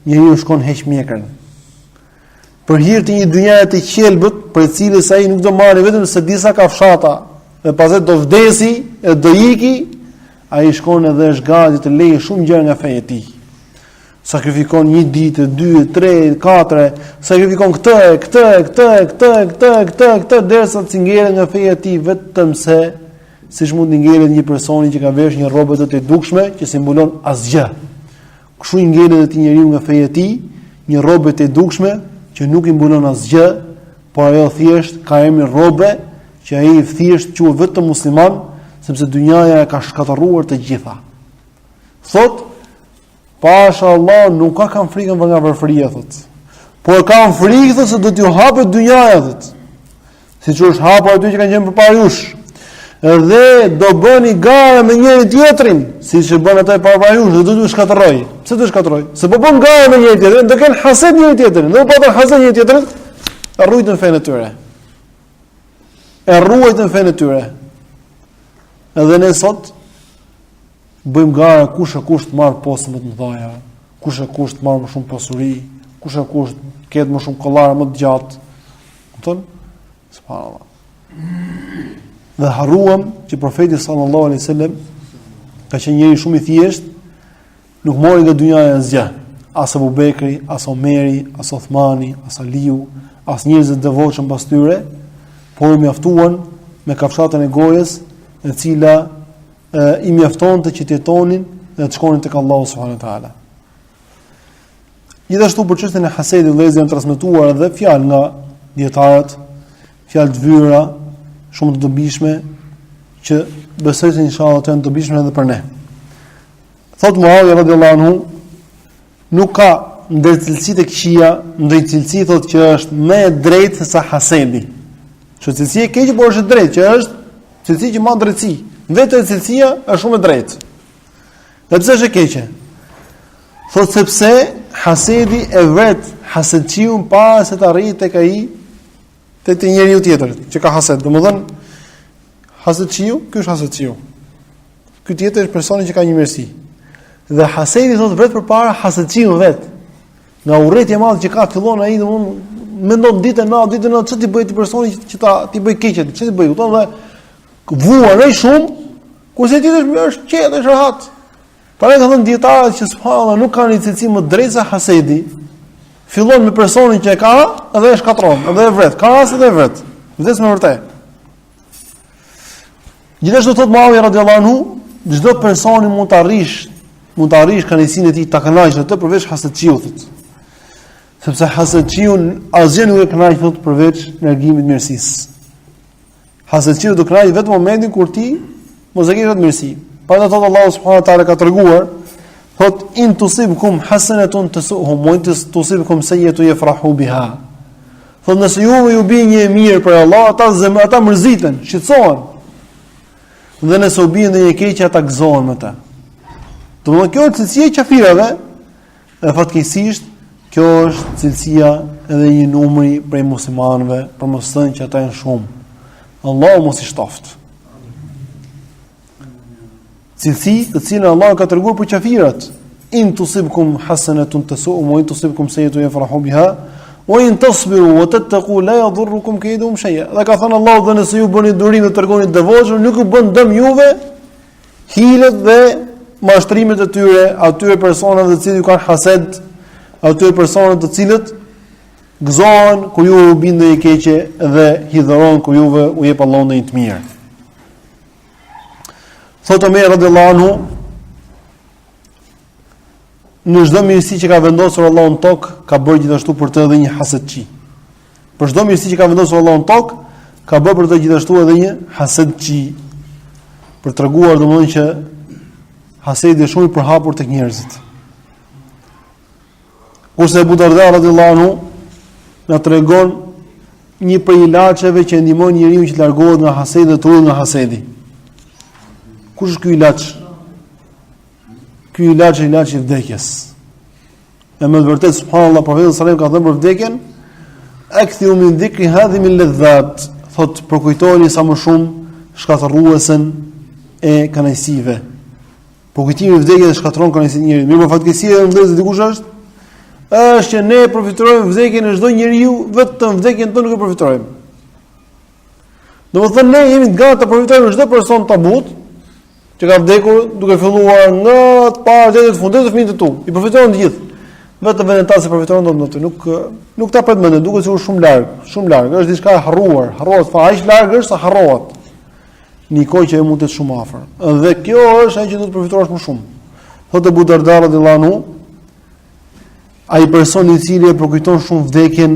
njeriu shkon heq mjekrën. Për hir të një dynjaje të qelbët, për cilës ai nuk do marrë vetëm se disa kafshata, dhe pastaj do vdesi, e do iki, ai shkon edhe është gati të lejë shumë gjëra nga feja e tij. Sakrifikon 1 ditë, 2, 3, 4, sakrifikon këtë, derisa të ngjerë nga feja e tij, vetëm se siç mund të ngjelet një personi që ka vesh një rrobë të dukshme që simbolon asgjë. Kështu i ngjelet edhe njeriu nga feja e tij, një rrobë të dukshme që nuk i mbulon asgjë, por ajo thjesht ka emrin rrobë, që ai thjesht quhet vetëm musliman, sepse dynjaja e ka shkatërruar të gjitha. Thot, pasha Allah nuk kam frikën nga varfëria, thot. Por kam frikë, thot, se do t'ju hapet dynjaja, thot. Siç është hapur aty që kanë qenë përpara jush. Dhe do bëni gara me njëri tjetrin, siç e bën ata para jush, do t'ju shkatërroj. Pse do shkatërroj? Se po bën gara me njëri tjetrin, do kenë hased njëri tjetrin. Do po të hased njëri tjetrin, e ruajtën fenë e tyre. E ruajtën fenë e tyre. Edhe ne sot bëjmë gara kush të marr postë më të mëdha, kush të marr më shumë pasuri, kush ketë më shumë kollare më të gjatë. Kupton? Subhanallahu. Dhe harruam që profeti sallallahu alaihi wasallam ka qenë njëri shumë i thjeshtë, nuk mori nga dynjaja asgjë. As Abu Bekri, as Omeri, as Uthmani, as Aliu, as njerëz të devotshëm pas tyre, por i mjaftuan me kafshatën e gojës, e cila i mjaftonte që të jetonin dhe të shkonin tek Allahu subhanahu wa taala. Gjithashtu për çështjen e Hasedit, vëllezër, janë transmetuar edhe fjalë nga dietarët, fjalë të vyra, shumë të dobishme, që besoj se inshallah të janë të dobishme edhe për ne. Thot Muawiya radhiyallahu anhu, nuk ka ndër cilësitë e këqija, ndër cilësi thotë që është më e drejtë se sa Hasedi. Që cilësia e keqe por është e drejtë, që është cilësi që mban drejtësi. Vetë cilësia është shumë e drejtë. Dhe pse është e keqe? Thotë sepse Hasedi e vret hasedçiun para se të arrijë tek ai, tek njeriu tjetër që ka hased. Domethënë hasedçiu, ky është hasedçiu. Ky tjetër është personi që ka një mirësi. Dhe Hasedi thotë vret përpara hasedçiun vet. Nga urrëtia e madhe që ka fillon ai, domethënë mendon ditën natë, ç'ti bëj ti personi që ti bëj keqet, ç'ti bëj? Kupton dhe vuan ai shumë, kurse ti është qetë, është rahat. Para ka thënë dietarët që subhanallahu nuk kanë një cilësi më drejtë se Hasedi. Fillon me personin që e ka dhe e shkatron, dhe e vret. Ka raste dhe e vret. Vdes me vërtet. Gjithashtu thot Muawiya radhiyallahu anhu, çdo personi mund të arrish kënaqësinë e tij ta kënaqë atë përveç hasedçiut. Sepse hasedçiu asgjë nuk e kënaq thot përveç largimit të mirësisë. Hasedçiu do kënaq vetëm momentin kur ti mos e ke vetë mirësi. Prandaj thot Allahu subhanahu wa taala ka treguar, thot in tusibkum hasanatun tasuhum wa in tusibkum sayyi'atun yafrahu biha. Thot nëse ju bie një mirë për Allah, ata mërziten, shqetësohen. Dhe nëse u bie ndonjë keqje, ata gëzohen me ta. Domethënë kjo është cilësia e qafirave, e fatkeqësisht kjo është cilësia edhe një numri prej muslimanëve, për mos thënë që ata janë shumë. Allahu mos I shtoft. Cilësi të cilën Allah ka treguar për qafirat, in tusibkum hasanatun tasu'um wa in tusibkum sayyi'atun yafrahu biha wa in tasbiru wa tattaqu la yadhurrukum kayduhum shay'a. Dhe ka thënë Allahu, dhe nëse ju bëni durim dhe tregoni devotshëm, nuk ju bën dëm juve hilet dhe mashtrimet e tyre, atyre personave të cilët kanë hased, atyre personave të cilët gëzohen kur ju bindë i keqe dhe hidhëron kur juve u jep Allahu ndonjë të mirë. Thotë Omer radhiyallahu anhu, në çdo mirësi që ka vendosur Allahu në tokë, ka bërë gjithashtu për të edhe një hasedçi. Për çdo mirësi që ka vendosur Allahu në tokë, ka bërë për të gjithashtu edhe një hasedçi. Për treguar domosdoshmë që hasedi është shumë I përhapur tek njerëzit. Kurse Abu Darda radhiyallahu anhu na tregon një prej ilaçeve që ndihmon njeriu që të largohet nga hasedi dhe të ulë nga hasedi. Kush është ky ilaç? Ky ilaç është ilaçi I vdekjes. E me vërtet subhanallahu profeti sallallahu alaihi wasallam ka thënë për vdekjen, akthiu min dhikri hadhi min ladhat, thot përkujtojeni sa më shumë shkatërruesen e kënaqësive. Përkujtimi I vdekjes shkatërron kënaqësinë e njerit. Mirë, fatkeqësia e vdekjes dikush është që ne përfitojmë vdekjen e çdo njeriu, vetëm vdekjen tonë nuk e përfitojmë. Domethënë ne jemi të gatshëm të përfitojmë çdo person tabut që ka vdekur duke filluar nga të parë deri në fundet të fëmijët e tu. I përfitojnë të gjithë. Vetëm vetëm ata që përfitojnë ndonë nuk ta pret mendën, duket sikur shumë larg, është diçka e harrohet fare, aq larg është sa harrohet. Nikoj që mund të jetë shumë afër. Dhe kjo është ajo që do të përfitosh më shumë. Thotë Abu Darda radhiyallahu anhu, ai personi I cili e përkujton shumë vdekjen,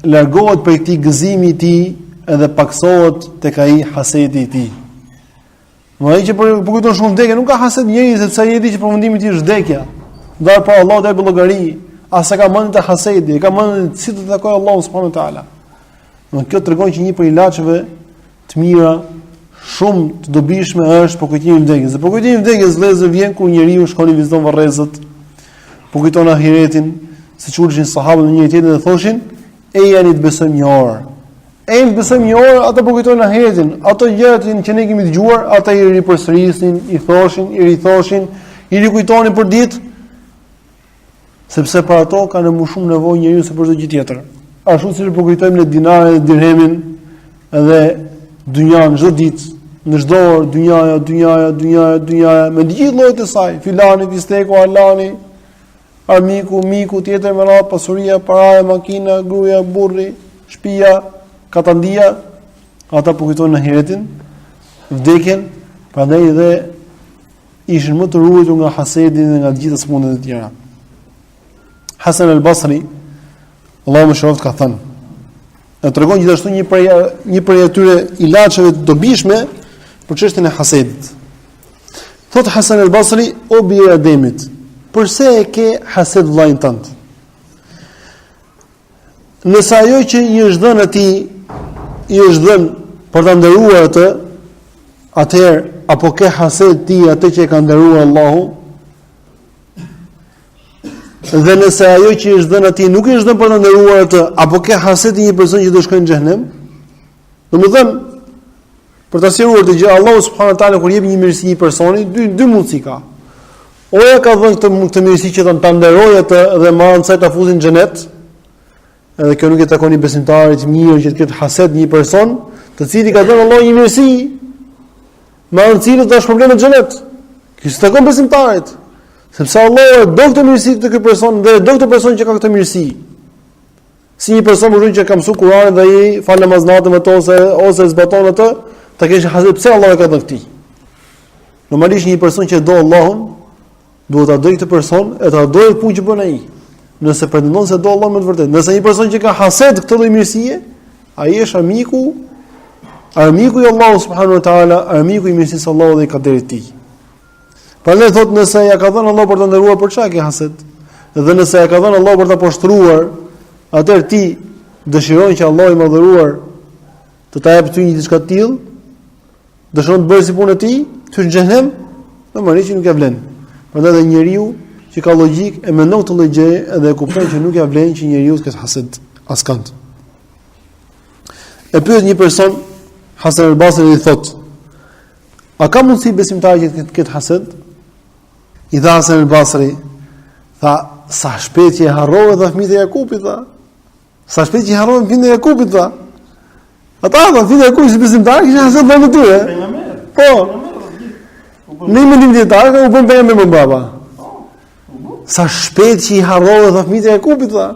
largohet prej këtij gëzimi I tij edhe paksohet tek ai hasedi I tij. Më ai që përkujton shumë vdekjen nuk ka hased njeriu, sepse ai e di që përfundimi I tij është vdekja. Ndar pa Allah dhe llogari, as ka mendin te hasedi, ka mendin si të takojë Allahu subhanahu wa taala. Do kjo tregon që një prej ilaçeve të mira, shumë të dobishme është përkujtimi I vdekjes. Dhe përkujtimi I vdekjes vëllezër vjen kur njeriu shkon I viziton varrezët, përkujton ahiretin, siç ulshin sahabët në një tjetër dhe thoshin, e janë të besojmë një orë. E të besojmë një orë, ata përkujtojnë ahiretin, ato gjërat që ne kemi dëgjuar, ata I ripërsërisin, I thoshin, I rithoshin, I rikujtonin për ditë, sepse për ato kanë më shumë nevojë njeriu se për çdo gjë tjetër. Ashtu siç përkujtojmë në dinarin dhe dirhemin, edhe dynjan çdo ditë, në çdo orë dynjaja, me gjithë llojet e saj, filani, fisteku, alani, armiku, miku, tjetër me radhë, pasuria, paraja, makina, gruaja, burri, shtëpia, katandia, ata përkujtojnë ahiretin, vdekjen, prandaj dhe ishin më të ruajtur nga hasedi dhe nga të gjitha sëmundjet e tjera. Hasan al-Basri, Allahu më shëroft, ka thënë, e tregon gjithashtu një prej atyre ilaçeve të dobishme për çështjen e hasedit. Thot Hasan al-Basri, o bie Ademit, përse e ke hased vllajën tënd? Nëse ajo që I është dhënë atij I është dhënë për ta nderuar atë, atëherë apo ke hased ti atë që e ka nderuar Allahu? Dhe nëse ajo që I është dhënë atij nuk I është dhënë për ta nderuar atë, apo ke hased I një person që do shkojë në xhenem? Domethënë, për ta sqaruar të gjë, Allahu subhanahu wa taala kur jep një mirësi një personi, dy mundësi ka. O e ka dhënë këtë mirësi që ta nderojë atë dhe marrën se ta fusin në xhenet. Edhe kjo nuk e takon I besimtarit mirë që të ketë hased një person, të cili ka dhënë Allahu një mirësi, me anë të cilit është problem në xhenet. Kjo s'e takon besimtarit, sepse Allahu e do këtë mirësi të këtij person dhe do këtë person që ka këtë mirësi. Si një person që ka mësuar Kur'anin dhe ai fal namaznatën me to ose zbaton atë, ta kesh hased pse Allahu e ka dhënë këtij. Normalisht një person që do Allahun, duhet ta dojë këtë person e ta dojë punë që bën ai. Nëse pretendon se do Allah me të vërtetë. Nëse një person që ka hased këtë lloj mirësie, ai është armiku armiku i Allahut subhanahu wa taala, armiku i mirësisë Allahut dhe i kaderit të tij. Prandaj thotë nëse ja ka dhënë Allahu për ta nderuar, për çka ke hased? Dhe nëse ja ka dhënë Allahu për ta poshtruar, atëherë ti dëshiron që Allahu i madhëruar të ta jap ty një diçka të tillë, dëshiron të bëjë si punën e tij, ty në xhenem, normalisht nuk ja vlen. Prandaj edhe njeriu që ka logjik e mendon këtë lloj gjëje edhe e kupton që nuk ja vlen që njeriu të ketë hased askënd. E pyet një person Hasan al-Basri i thotë: a ka mundësi besimtari që të ketë hased? I dha Hasan al-Basri, tha, sa shpejt që e harrove dha fëmijët e Jakubit, tha. Sa shpejt që e harrove fëmijët e Jakubit, tha. Ata dha fëmijët e Jakubit si besimtarë kishin hased me tyre. Po. Në mendim dietar u bën pejgamber më baba. Sa shpejt që i harrove dha fëmijët e Jakubit, tha.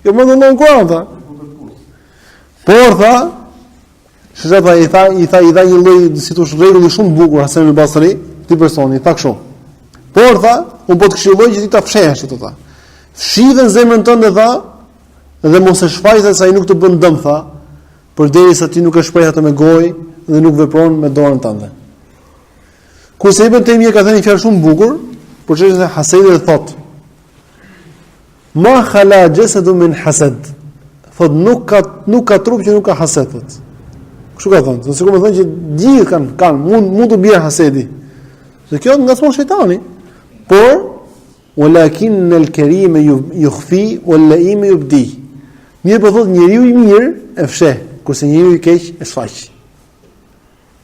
Jo më ndonë Kur'an, tha. Por tha, shëta i tha një lloj si thosh rregulli shumë bukur Hasan al-Basri, ti personi, tha kështu. Por tha, un po të këshilloj që ti ta fshehësh ato, tha. Fshihën zemrën tënde, tha, dhe mos e shfaqet se ai nuk të bën dëm, tha, përderisa ti nuk e shpreh atë me gojë dhe nuk vepron me dorën tënde. Kurse Ibn Taymija ka thënë një fjalë shumë bukur, por çështja e hasedit thotë: ma khala jasadu min hasad. Thot nuk ka trup që nuk ka hased. Kështu ka thënë, sikur më thënë që gjithë kanë mund të bjerë hasedi. Se kjo nga smon shejtani. Por walakin al-karim yukhfi wal-la'im yubdi. Mirë po thot njeriu i mirë e fsheh, kurse njeriu i keq e shfaq.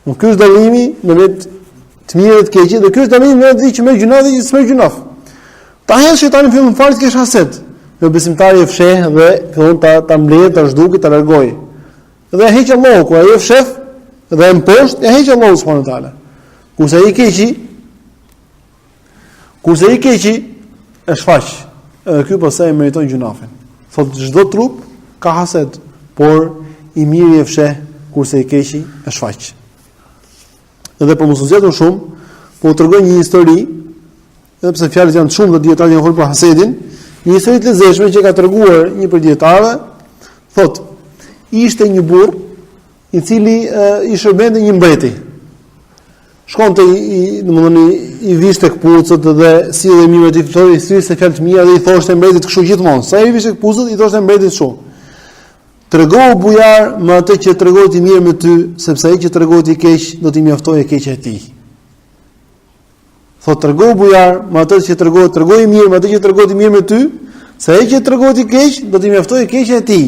Nuk ky është dallimi në vetë të mirë dhe të keqë, dhe ky është dallimi në vetë që më gjuna dhe që s'më gjuna. Ta hedh shejtani fillon fare të kesh hased. Në besimtari e fsheh dhe fillon ta mbledh, ta zhdukë, ta largojë. Dhe e heq Allahu, kur ai e fsheh dhe e mposht, e heq Allahu subhanahu wa taala. Kurse i keqi e shfaq. Edhe ky pastaj meriton gjunafin. Thotë çdo trup ka hased, por i miri e fsheh, kurse i keqi e shfaq. Edhe për mos u zgjatur shumë, po u tregoj një histori, edhe pse fjalët janë shumë dhe dietarët janë folur për hasedin, një histori të lezetshme që ka treguar një prej dietarëve, thotë: ishte një burr i cili i shërbente një mbreti. Shkonte i vishte kputucët dhe sillte mirë ti thotë, i thyriste fjalë të mira dhe i thoshte mbretit kështu gjithmonë. Sa i vishte kputucët, i thoshte mbretit kështu: tregohu bujar me atë që tregohet i mirë me ty, sepse ai që tregohet i keq do t'i mjaftojë e keqja e tij. Thotë tregohu bujar me atë që tregoj i mirë me atë që tregohet i mirë me ty, se ai që tregohet i keq do t'i mjaftojë e keqja e tij.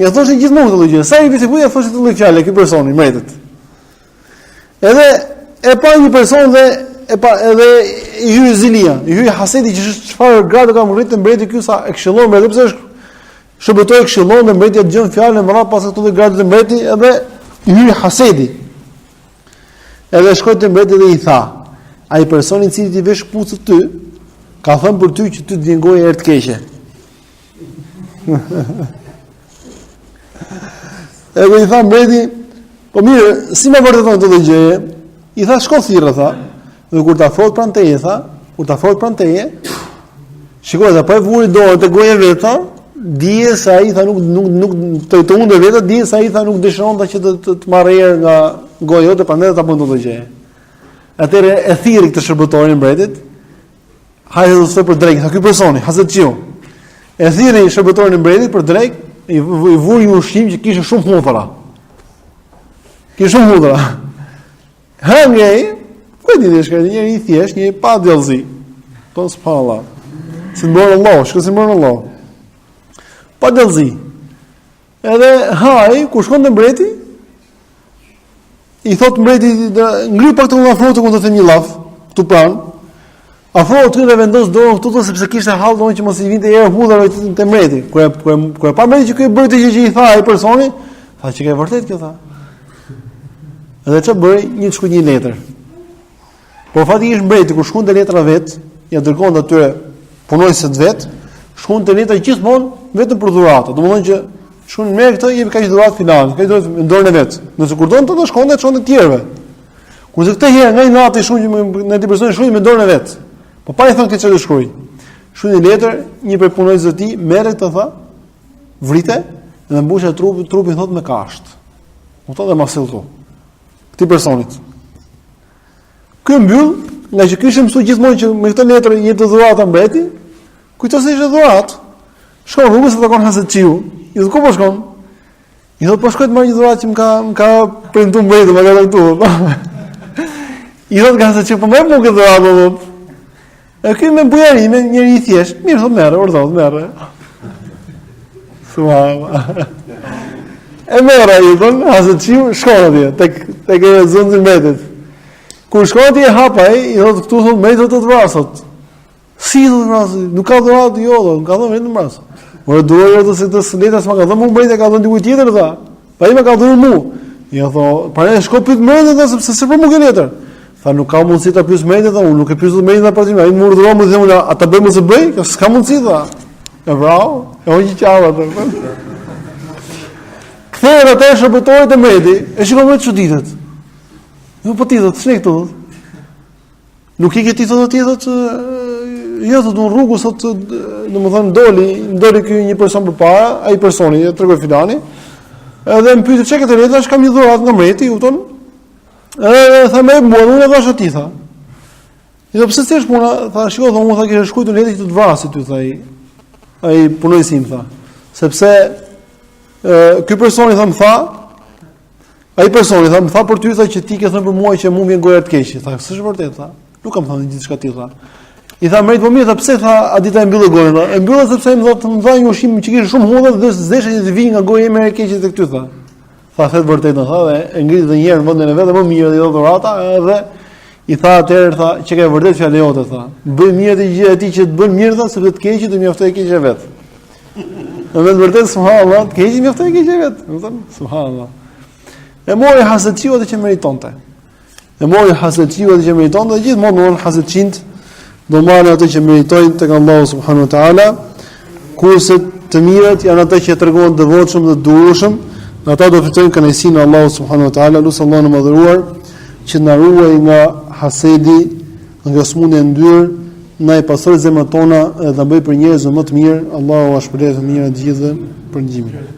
Ja thoshte gjithmonë këtë gjë. Sa i vishte bujar thoshte këtë fjalë ky personi mbretit. Edhe e pa një person dhe edhe i hyri zilia, i hyri hasedi që çfarë gradë ka ngritur mbreti ky sa e këshillon mbreti, pse është shëbëtoi këshillon dhe mbreti dëgjon fjalën më radh pas këto gradë të mbreti, edhe i hyri hasedi. Edhe shkoi te mbreti dhe i tha: ai personi i cili ti vesh kputucët ty, ka thënë për ty që ty të vjen goja herë të keqe. Edhe i tha mbreti: po mirë, si më vërteton këtë gjë? I tha: shko thirrë, tha. Dhe kur ta thot pranë teje, tha, shikoj sa po e vuri dorën te goja vet, tha, dije se ai tha nuk të tundë vetë, dije se ai tha nuk dëshiron ta që të marrë erë nga goja jote, prandaj ta bën këtë gjë. Atëre e thirrë këtë shërbëtorin e mbretit. Hajde të thoj për drejt, tha ky personi, Hasediu. E thirrë shërbëtorin e mbretit për drejt, i vuri një ushqim që kishte shumë hudhra. Hëngej, ku e di dhe shkërë, njëri i thjesht, njëri pa djallëzi. Po, s'palla. Si në bërë Allah, shkë si në bërë Allah. Pa djallëzi. Edhe haj, kur shkon të mbreti, i thot mbreti, ngri pak të në afrotë, ku të them një laf, këtu pranë, afrotë të dhe vendos dorën këtu të, sepse kishte hallë donë që mos i vinte erë hudhave të mbreti. Kur e pa mbreti që kjo bërti që i tha ai personi, tha që ka e vërtet kjo, tha. Edhe çfarë bëri? Një shkruaj një letër. Por fati ishte mbreti kur shkonte letra vet, ja dërgonte atyre punonjësit vet, shkonte letra gjithmonë vetëm për dhuratë. Domethënë që shkon merr këtë, jep kaq dhuratë finale, kaq dhuratë në dorën e vet. Nëse kur donte të shkonte të tjerëve. Kurse këtë herë nga i natë shkruaj në atë person shkruaj me dorën e vet. Po pa i thënë këtë çfarë shkruaj. Shkruaj një letër, një prej punonjësve të tij merret këtë tha, vrite dhe mbushë trupin thot me kasht. U thotë dhe ma silltu. këtij personit. Ky mbyll, nga që kishte mësuar gjithmonë që me këtë letër i jep dhurata mbreti, kujtos se ishte dhuratë. Shkon rrugës të takon Hasediu. I thotë ku po shkon? I thotë po shkoj të marr një dhuratë që më ka printuar mbreti, më ka dhënë. I thotë Hasediu, po më mua këtë dhuratë. E ky me bujarime, njëri i thjesht, mirë thotë merre, urdhon merre. Subhanallah. E merra i thonë, Hasediu shkon atje, tek zonën e mbetit. Kur shkon atje e hapa ai, i thotë këtu thotë mbreti të vrasot. Si do të vrasë? Nuk ka dhuratë jo, nuk ka dhënë vetëm vrasë. Por duhet të të sëleta s'ma ka dhënë mua mbreti, ka dhënë dikujt tjetër tha. Pa i më ka dhënë mua. Ja thonë, para shko pyet mbreti tha sepse s'po më ke letër. Tha nuk ka mundësi ta pyes mbreti tha, unë nuk e pyes mbreti tha për ai më urdhëron më them unë, a ta bëjmë ose bëj? Kjo s'ka mundësi tha. E vrau, e hoqi qava atë. Kthehet atë shërbëtorit e mbreti, e shikon më çuditet. Jo po ti do të shnek këtu. Nuk i ke ti thotë ti thotë jo thotë në rrugë sot domethënë doli ky një person përpara, ai personi e tregoi filani. Edhe më pyeti çka ke të letër, kam një dhuratë nga mbreti, u thon. Tha më mua, unë e dhash atij tha. Jo pse s'është puna, tha shiko thonë, unë tha kisha shkruar letër që të vrasë ty tha ai. Ai punojësi im tha. Sepse ky personi tha më tha, ai personi tha më tha për ty tha që ti ke thënë për mua që mua vjen goja të keq. Tha, s'është vërtet tha. Nuk kam thënë diçka tillë tha. I tha mbreti, po mirë tha, pse tha a dita e mbyllë gojën tha. E mbyllë sepse më dha një ushqim që kishte shumë hudhë dhe zesha që të vijë nga goja ime e keqe tek ty tha. Tha thet vërtet tha dhe e ngriti edhe një herë në vendin e vet dhe më mirë dhe dhurata edhe i tha atëherë tha që ka vërtet fjalë jote tha. Bëj mirë të gjithë atij që të bën mirë tha sepse të keqit të mjaftoj keqja vet. Në vërtet subhanallahu, të keqit mjaftoj keqja vet. Do të thënë subhanallahu. E mori Hasediu atë që meritonte. E mori Hasediu atë që meritonte dhe gjithmonë don Hasedçint do marrin atë që meritojnë tek Allahu subhanahu wa taala. Kurse të mirët janë ata që tregohen devotshëm dhe durueshëm, ata do fitojnë kënaqësinë e Allahut subhanahu wa taala. Lutë Allahun e madhëruar që na ruaj nga hasedi, nga smundja e ndyrë, na i pastroj zemrat tona dhe na bëj për njerëz më të mirë. Allahu ashpëlet të mirë të gjithëve për ndihmën.